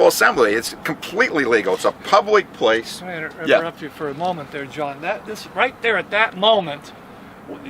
assembly. It's completely legal. It's a public place. Let me interrupt you for a moment there, John. This right there at that moment,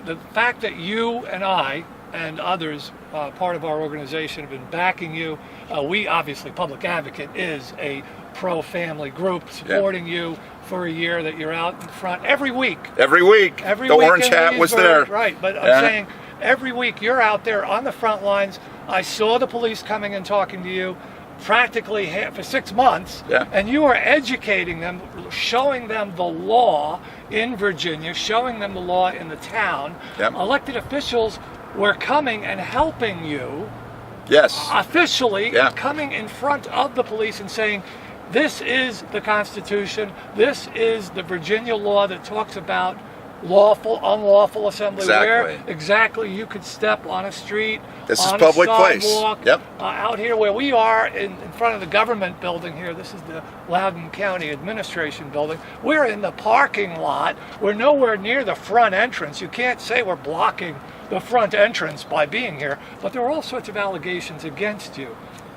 the fact that you and I and others, part of our organization, have been backing you. We obviously, Public Advocate is a pro-family group supporting you for a year, that you're out in front every week. Every week. The orange hat was there. Right, but I'm saying every week you're out there on the front lines. I saw the police coming and talking to you practically for 6 months, and you are educating them, showing them the law in Virginia, showing them the law in the town. Elected officials were coming and helping you. Officially coming in front of the police and saying, this is the Constitution, this is the Virginia law that talks about lawful, unlawful assembly, where exactly you could step on a street, this is public place. Out here where we are in front of the government building here, this is the Loudoun County Administration building. We're in the parking lot. We're nowhere near the front entrance. You can't say we're blocking the front entrance by being here, but there are all sorts of allegations against you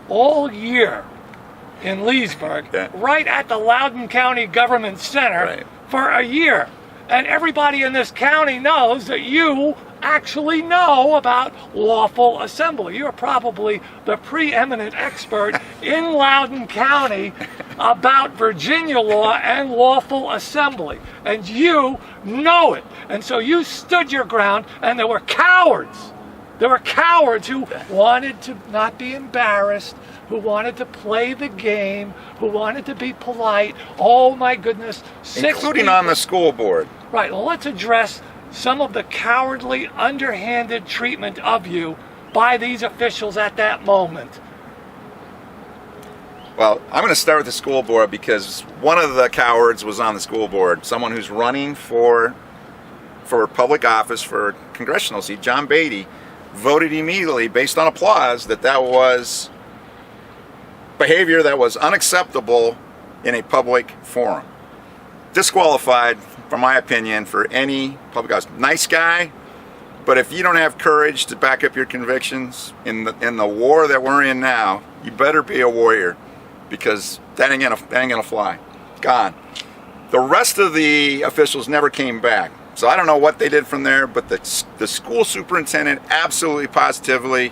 all year in Leesburg, right at the Loudoun County Government Center for a year. And everybody in this county knows that you actually know about lawful assembly. You're probably the preeminent expert in Loudoun County about Virginia law and lawful assembly. And you know it. And so you stood your ground, and there were cowards. There were cowards who wanted to not be embarrassed, who wanted to play the game, who wanted to be polite. Oh my goodness. Including on the school board. Right, well, let's address some of the cowardly, underhanded treatment of you by these officials at that moment. Well, I'm going to start with the school board because one of the cowards was on the school board, someone who's running for public office for a congressional seat, John Beatty, voted immediately based on applause that was behavior that was unacceptable in a public forum. Disqualified, from my opinion, for any public office. Nice guy, but if you don't have courage to back up your convictions in the war that we're in now, you better be a warrior, because that ain't gonna fly. Gone. The rest of the officials never came back. So I don't know what they did from there, but the school superintendent absolutely positively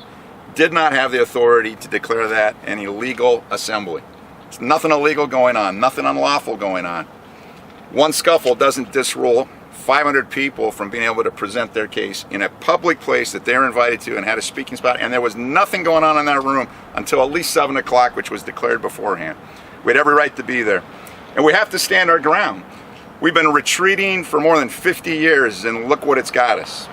did not have the authority to declare that an illegal assembly. There's nothing illegal going on, nothing unlawful going on. One scuffle doesn't disrule 500 people from being able to present their case in a public place that they were invited to and had a speaking spot, and there was nothing going on in that room until at least 7 o'clock, which was declared beforehand. We had every right to be there. And we have to stand our ground. We've been retreating for more than 50 years, and look what it's got us.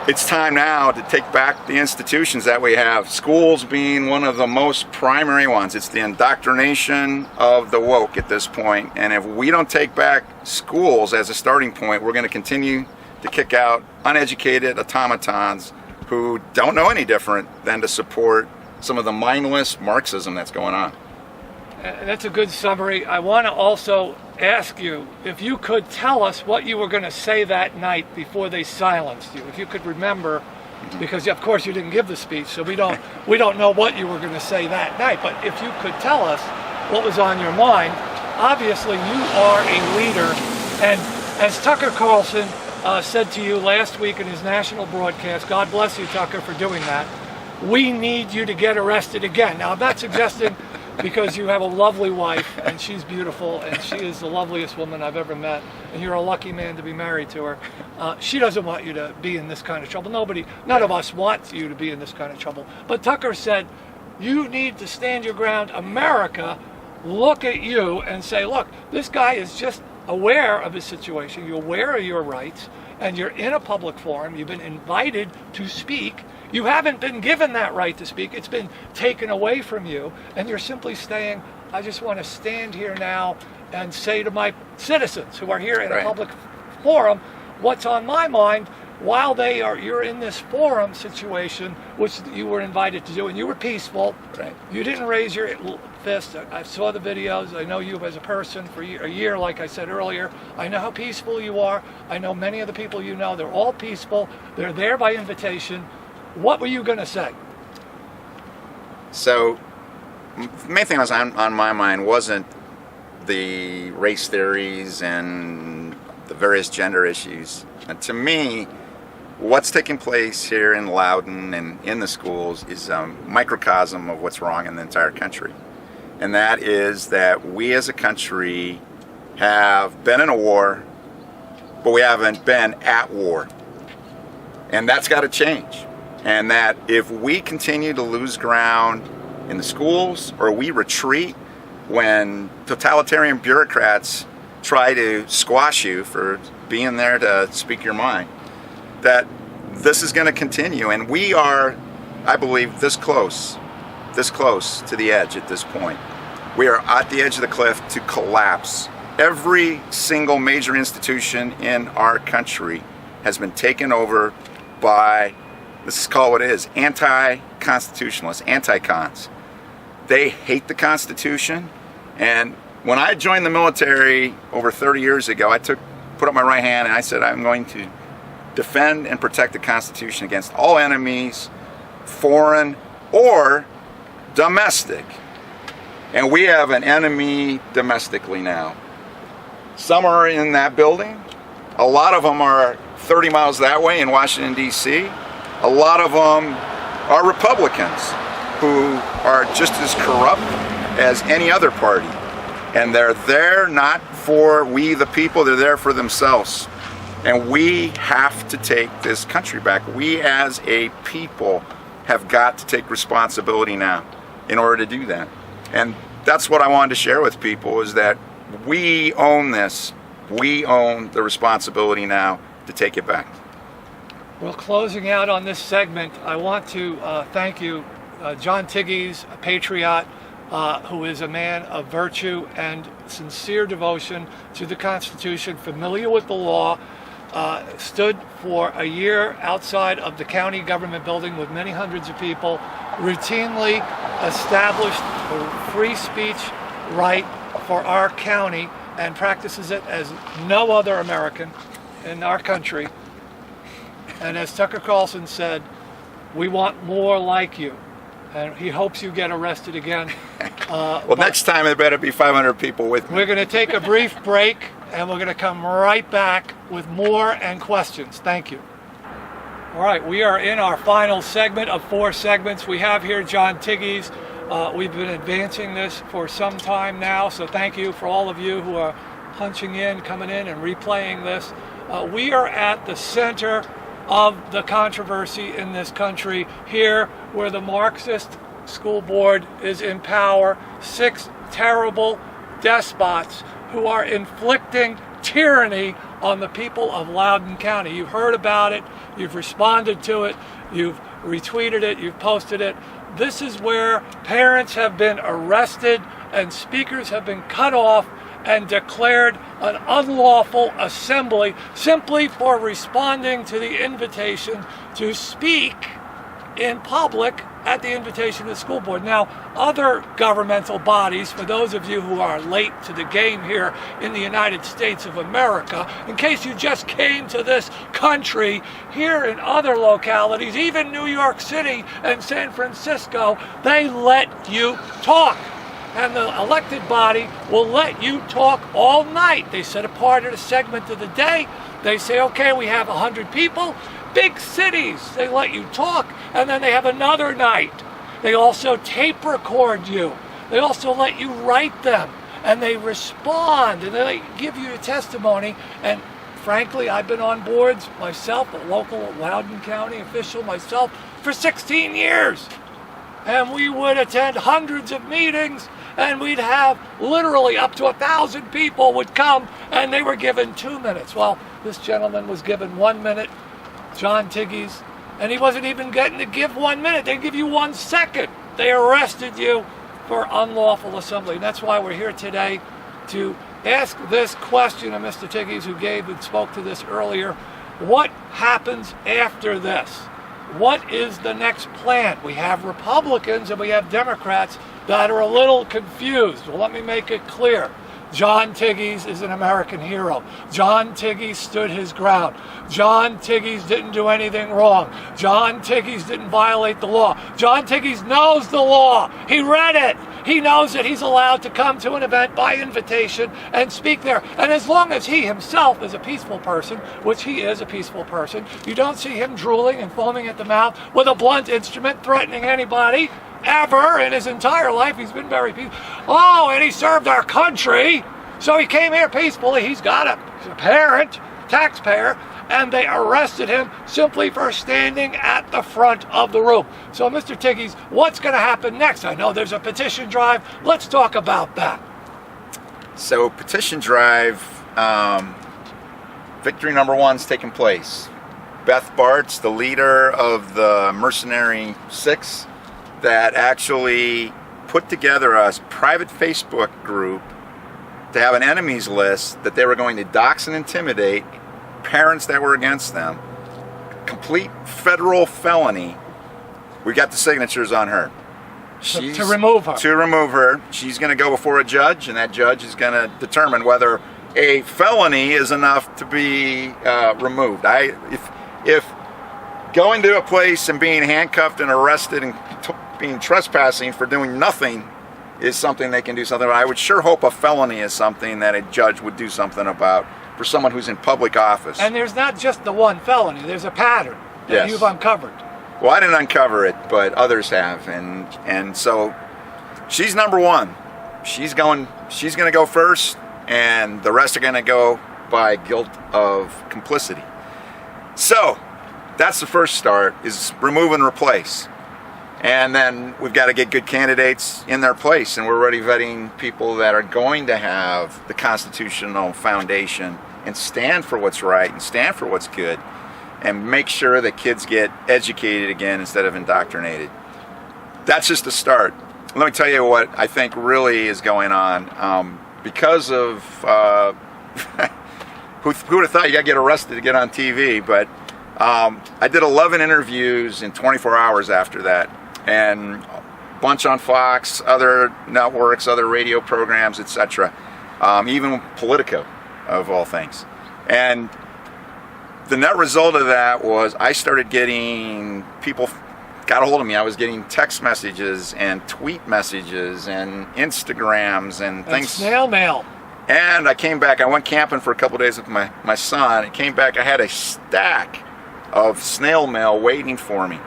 it's time now to take back the institutions that we have, schools being one of the most primary ones. It's the indoctrination of the woke at this point, and if we don't take back schools as a starting point, we're going to continue to kick out uneducated automatons who don't know any different than to support some of the mindless Marxism that's going on. That's a good summary. I want to also ask you if you could tell us what you were going to say that night before they silenced you. If you could remember, because of course you didn't give the speech, so we don't know what you were going to say that night. But if you could tell us what was on your mind, obviously you are a leader, and as Tucker Carlson said to you last week in his national broadcast, God bless you, Tucker, for doing that, we need you to get arrested again. Now, I'm not suggesting because you have a lovely wife, and she's beautiful, and she is the loveliest woman I've ever met, and you're a lucky man to be married to her. She doesn't want you to be in this kind of trouble. None of us want you to be in this kind of trouble. But Tucker said, you need to stand your ground. America, look at you and say, look, this guy is just aware of his situation. You're aware of your rights, and you're in a public forum. You've been invited to speak. You haven't been given that right to speak. It's been taken away from you, and you're simply saying, I just want to stand here now and say to my citizens who are here in a public forum what's on my mind while you're in this forum situation, which you were invited to do, and you were peaceful. Right. You didn't raise your fist. I saw the videos. I know you as a person for a year, like I said earlier. I know how peaceful you are. I know many of the people you know. They're all peaceful. They're there by invitation. What were you going to say? So, the main thing that was on my mind wasn't the race theories and the various gender issues. And to me, what's taking place here in Loudoun and in the schools is a microcosm of what's wrong in the entire country. And that is that we as a country have been in a war, but we haven't been at war. And that's got to change. And that if we continue to lose ground in the schools, or we retreat when totalitarian bureaucrats try to squash you for being there to speak your mind, that this is going to continue. And we are, I believe, this close to the edge at this point. We are at the edge of the cliff to collapse. Every single major institution in our country has been taken over by, this is called what it is, anti-constitutionalists, anti-cons. They hate the Constitution. And when I joined the military over 30 years ago, I put up my right hand and I said, I'm going to defend and protect the Constitution against all enemies, foreign or domestic. And we have an enemy domestically now. Some are in that building. A lot of them are 30 miles that way in Washington, D.C. A lot of them are Republicans who are just as corrupt as any other party. And they're there not for we the people, they're there for themselves. And we have to take this country back. We as a people have got to take responsibility now in order to do that. And that's what I wanted to share with people, is that we own this. We own the responsibility now to take it back. Well, closing out on this segment, I want to thank you, John Tigges, a patriot, who is a man of virtue and sincere devotion to the Constitution, familiar with the law, stood for a year outside of the county government building with many hundreds of people, routinely established a free speech right for our county and practices it as no other American in our country. And as Tucker Carlson said, we want more like you. And he hopes you get arrested again. Well, next time there better be 500 people with me. We're going to take a brief break, and we're going to come right back with more and questions. Thank you. All right, we are in our final segment of 4 segments. We have here John Tigges. We've been advancing this for some time now, so thank you for all of you who are punching in, coming in, and replaying this. We are at the center of the controversy in this country, here where the Marxist school board is in power. 6 terrible despots who are inflicting tyranny on the people of Loudoun County. You've heard about it, you've responded to it, you've retweeted it, you've posted it. This is where parents have been arrested and speakers have been cut off and declared an unlawful assembly simply for responding to the invitation to speak in public at the invitation of the school board. Now, other governmental bodies, for those of you who are late to the game here in the United States of America, in case you just came to this country, here in other localities, even New York City and San Francisco, they let you talk. And the elected body will let you talk all night. They set apart a segment of the day. They say, okay, we have 100 people. Big cities, they let you talk, and then they have another night. They also tape record you. They also let you write them, and they respond, and they give you a testimony. And frankly, I've been on boards myself, a local Loudoun County official myself, for 16 years. And we would attend hundreds of meetings, and we'd have literally up to 1,000 people would come, and they were given 2 minutes. Well, this gentleman was given 1 minute, John Tigges, and he wasn't even getting to give 1 minute. They give you 1 second. They arrested you for unlawful assembly. And that's why we're here today to ask this question of Mr. Tigges, who gave and spoke to this earlier. What happens after this? What is the next plan? We have Republicans and we have Democrats that are a little confused. Well, let me make it clear. John Tigges is an American hero. John Tigges stood his ground. John Tigges didn't do anything wrong. John Tigges didn't violate the law. John Tigges knows the law. He read it. He knows that he's allowed to come to an event by invitation and speak there. And as long as he himself is a peaceful person, which he is a peaceful person, you don't see him drooling and foaming at the mouth with a blunt instrument threatening anybody. Ever in his entire life, he's been very peaceful. Oh, and he served our country, so he came here peacefully. He's got he's a parent, taxpayer, and they arrested him simply for standing at the front of the room. So, Mr. Tigges, what's going to happen next? I know there's a petition drive. Let's talk about that. So, petition drive, victory number 1's taking place. Beth Bart's the leader of the Mercenary Six that actually put together a private Facebook group to have an enemies list that they were going to dox and intimidate parents that were against them. Complete federal felony. We got the signatures on her. To remove her. To remove her. She's going to go before a judge, and that judge is going to determine whether a felony is enough to be removed. If going to a place and being handcuffed and arrested and being trespassing for doing nothing is something they can do something about, I would sure hope a felony is something that a judge would do something about for someone who's in public office. And there's not just the one felony, there's a pattern that you've uncovered. Well, I didn't uncover it, but others have, and so she's number 1. She's going to go first, and the rest are going to go by guilt of complicity. So that's the first start, is remove and replace. And then we've got to get good candidates in their place, and we're already vetting people that are going to have the constitutional foundation and stand for what's right and stand for what's good and make sure that kids get educated again instead of indoctrinated. That's just a start. Let me tell you what I think really is going on. Because of, who would have thought you got to get arrested to get on TV, but I did 11 interviews in 24 hours after that. And a bunch on Fox, other networks, other radio programs, etc. Even Politico, of all things. And the net result of that was I started getting people got a hold of me. I was getting text messages and tweet messages and Instagrams and things. Snail mail. And I came back. I went camping for a couple of days with my son. I came back. I had a stack of snail mail waiting for me.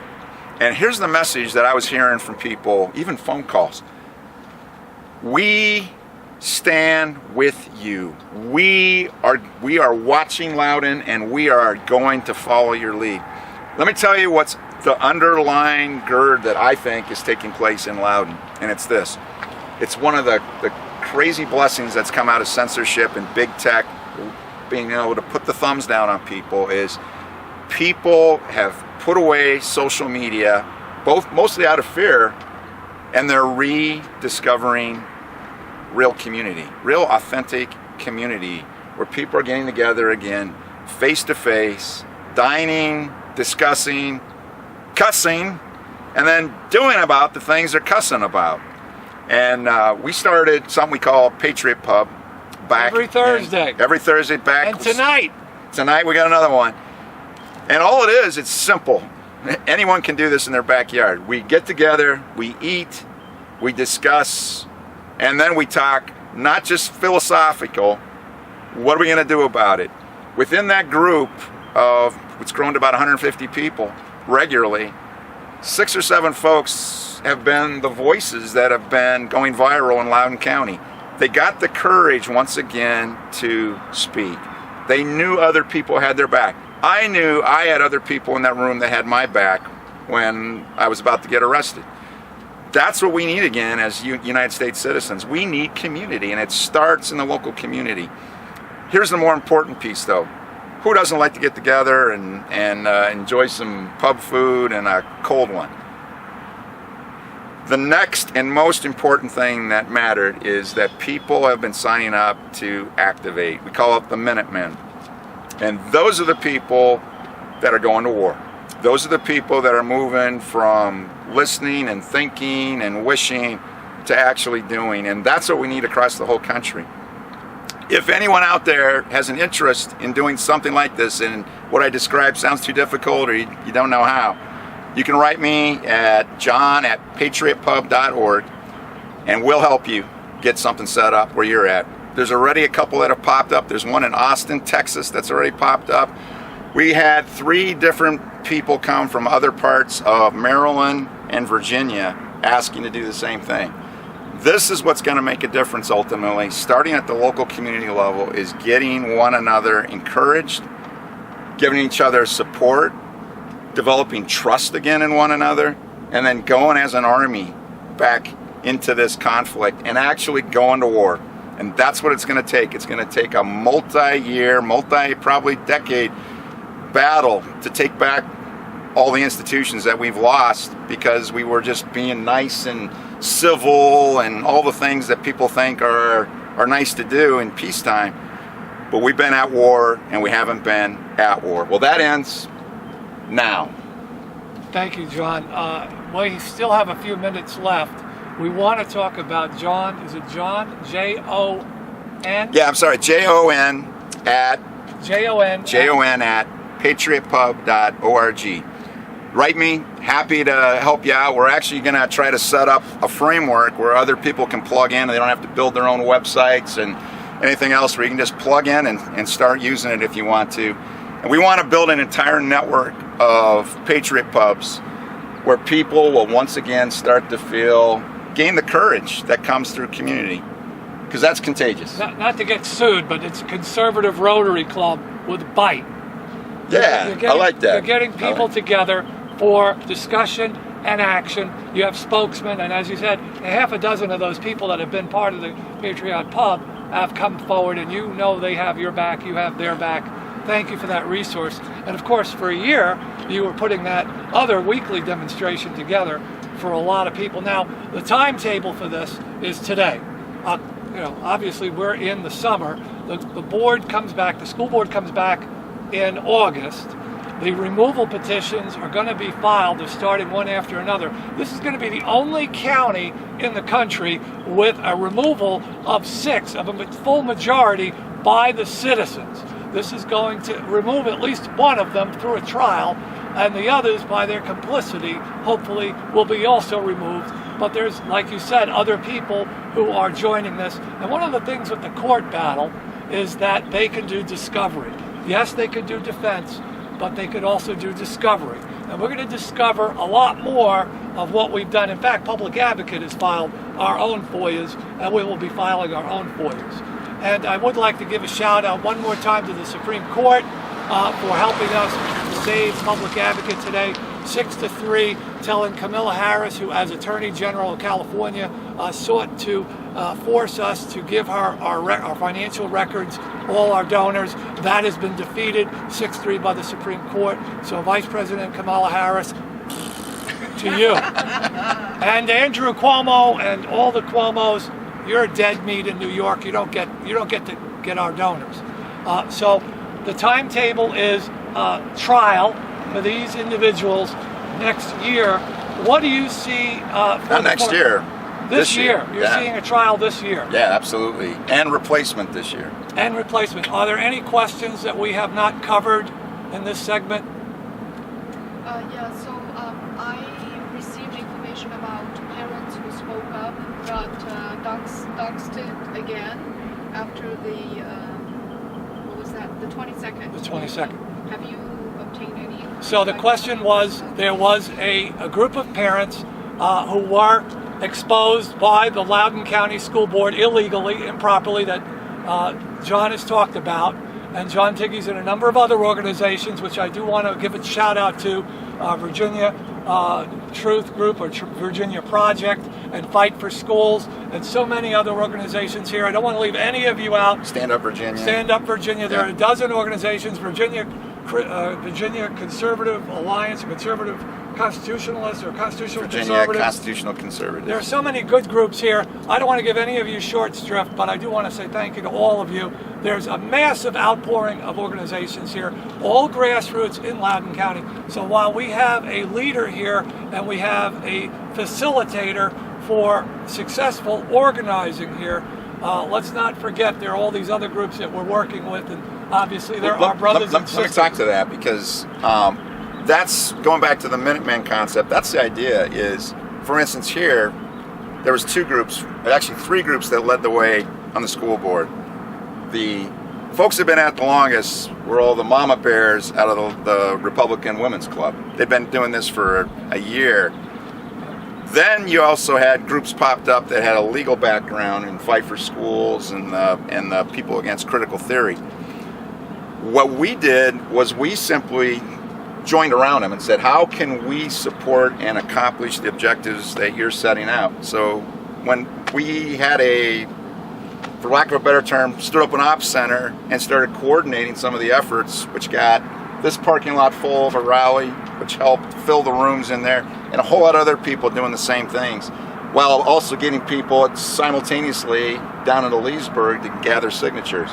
And here's the message that I was hearing from people, even phone calls. We stand with you. We are watching Loudoun, and we are going to follow your lead. Let me tell you what's the underlying gird that I think is taking place in Loudoun, and it's this. It's one of the crazy blessings that's come out of censorship and big tech being able to put the thumbs down on people is people have put away social media, mostly out of fear, and they're rediscovering real community, real authentic community, where people are getting together again, face to face, dining, discussing, cussing, and then doing about the things they're cussing about. And we started something we call Patriot Pub back every Thursday. Every Thursday back. And tonight we got another one. And all it is, it's simple. Anyone can do this in their backyard. We get together, we eat, we discuss, and then we talk, not just philosophical, what are we going to do about it? Within that group of, it's grown to about 150 people regularly, 6 or 7 folks have been the voices that have been going viral in Loudoun County. They got the courage once again to speak. They knew other people had their back. I knew I had other people in that room that had my back when I was about to get arrested. That's what we need again as United States citizens. We need community, and it starts in the local community. Here's the more important piece, though. Who doesn't like to get together and enjoy some pub food and a cold one? The next and most important thing that mattered is that people have been signing up to activate. We call it the Minutemen. And those are the people that are going to war. Those are the people that are moving from listening and thinking and wishing to actually doing. And that's what we need across the whole country. If anyone out there has an interest in doing something like this and what I described sounds too difficult or you don't know how, you can write me at john@patriotpub.org and we'll help you get something set up where you're at. There's already a couple that have popped up. There's one in Austin, Texas that's already popped up. We had 3 different people come from other parts of Maryland and Virginia asking to do the same thing. This is what's going to make a difference ultimately, starting at the local community level, is getting one another encouraged, giving each other support, developing trust again in one another, and then going as an army back into this conflict and actually going to war. And that's what it's going to take. It's going to take a multi-year, probably decade battle to take back all the institutions that we've lost because we were just being nice and civil and all the things that people think are nice to do in peacetime. But we've been at war and we haven't been at war. Well, that ends now. Thank you, John. We still have a few minutes left. We want to talk about John. Is it John? J-O-N? Yeah, I'm sorry. J-O-N at patriotpub.org. Write me. Happy to help you out. We're actually going to try to set up a framework where other people can plug in and they don't have to build their own websites and anything else, where you can just plug in and start using it if you want to. And we want to build an entire network of Patriot Pubs where people will once again start to gain the courage that comes through community, because that's contagious. Not to get sued, but it's a conservative Rotary Club with a bite. Yeah, I like that. You're getting people together for discussion and action. You have spokesmen, and as you said, half a dozen of those people that have been part of the Patriot Pub have come forward, and you know they have your back, you have their back. Thank you for that resource. And of course, for a year, you were putting that other weekly demonstration together for a lot of people. Now, the timetable for this is today. Obviously we're in the summer. The board comes back, the school board comes back in August. The removal petitions are going to be filed. They're starting one after another. This is going to be the only county in the country with a removal of 6 of a full majority by the citizens. This is going to remove at least one of them through a trial, and the others, by their complicity, hopefully will be also removed. But there's, like you said, other people who are joining this. And one of the things with the court battle is that they can do discovery. Yes, they could do defense, but they could also do discovery. And we're going to discover a lot more of what we've done. In fact, Public Advocate has filed our own FOIAs, and we will be filing our own FOIAs. And I would like to give a shout out one more time to the Supreme Court for helping us save Public Advocate today, 6-3, telling Kamala Harris, who as Attorney General of California sought to force us to give her our financial records, all our donors. That has been defeated 6-3 by the Supreme Court. So Vice President Kamala Harris, to you. And Andrew Cuomo and all the Cuomos, you're dead meat in New York. You don't get to get our donors. So the timetable is trial for these individuals next year. What do you see for Not next year. This year. You're Yeah. seeing a trial this year. Yeah, absolutely. And replacement this year. And replacement. Are there any questions that we have not covered in this segment? Yeah, so I received information about parents who spoke up got doxed again after the, what was that, the 22nd? The 22nd. Have you obtained any? So the question was, there was a group of parents who were exposed by the Loudoun County School Board illegally, improperly, that John has talked about, and John Tigges and a number of other organizations, which I do want to give a shout out to, Virginia Truth Group or Virginia Project and Fight for Schools, and so many other organizations here. I don't want to leave any of you out. Stand Up Virginia. Stand Up Virginia. There are a dozen organizations. Virginia Conservative Alliance, Conservative Constitutionalists, or Constitutional Virginia Conservatives. Constitutional Conservatives. There are so many good groups here. I don't want to give any of you short shrift, but I do want to say thank you to all of you. There's a massive outpouring of organizations here, all grassroots in Loudoun County. So while we have a leader here and we have a facilitator for successful organizing here, let's not forget there are all these other groups that we're working with, and obviously there are brothers and sisters. Let me talk to that, because that's going back to the Minutemen concept. That's the idea. Is, for instance, here there was two groups, actually three groups, that led the way on the school board. The folks that have been at the longest were all the mama bears out of the Republican Women's Club. They've been doing this for a year. Then you also had groups popped up that had a legal background in Fight for Schools and the People Against Critical Theory. What we did was we simply joined around them and said, how can we support and accomplish the objectives that you're setting out? So when we had for lack of a better term, stood up an ops center and started coordinating some of the efforts, which got this parking lot full of a rally, which helped fill the rooms in there, and a whole lot of other people doing the same things, while also getting people simultaneously down into Leesburg to gather signatures.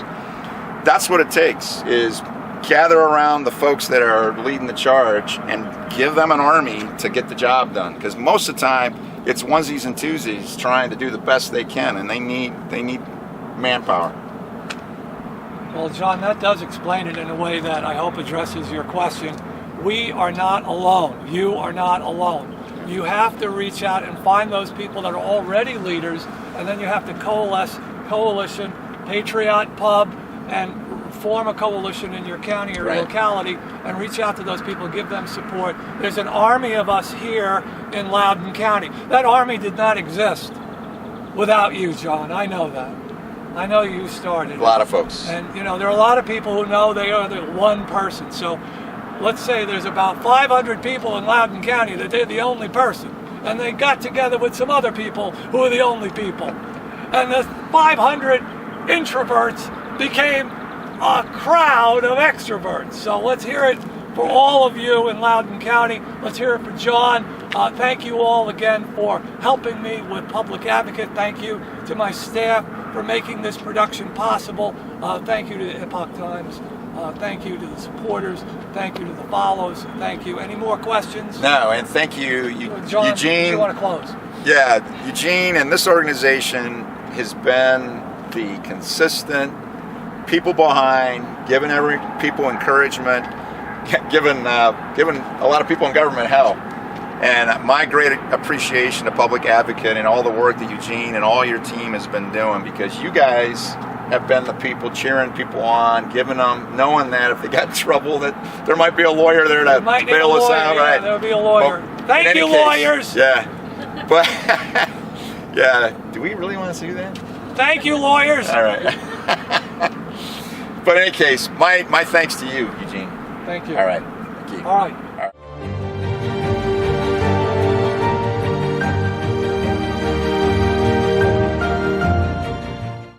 That's what it takes, is gather around the folks that are leading the charge and give them an army to get the job done. Because most of the time, it's onesies and twosies trying to do the best they can, and they need manpower. Well, John, that does explain it in a way that I hope addresses your question. We are not alone. You are not alone. You have to reach out and find those people that are already leaders, and then you have to coalition, Patriot Pub, and form a coalition in your county or locality and reach out to those people, give them support. There's an army of us here in Loudoun County. That army did not exist without you, John. I know that. I know you started. A lot of folks. And, there are a lot of people who know they are the one person. So let's say there's about 500 people in Loudoun County that they're the only person. And they got together with some other people who are the only people. And the 500 introverts became a crowd of extroverts. So let's hear it for all of you in Loudoun County. Let's hear it for John. Thank you all again for helping me with Public Advocate. Thank you to my staff for making this production possible. Thank you to the Epoch Times. Thank you to the supporters. Thank you to the follows. Thank you. Any more questions? No, and thank you, John, Eugene. do you want to close? Yeah, Eugene and this organization has been the consistent people behind, giving people encouragement, giving a lot of people in government help. And my great appreciation to Public Advocate and all the work that Eugene and all your team has been doing, because you guys have been the people cheering people on, giving them, knowing that if they got in trouble, that there might be a lawyer there to bail us out. Yeah, there'll be a lawyer. Well, thank you, lawyers. Yeah, but yeah, do we really want to see that? Thank you, lawyers. All right. But in any case, my thanks to you, Eugene. Thank you. All right. Thank you. All right.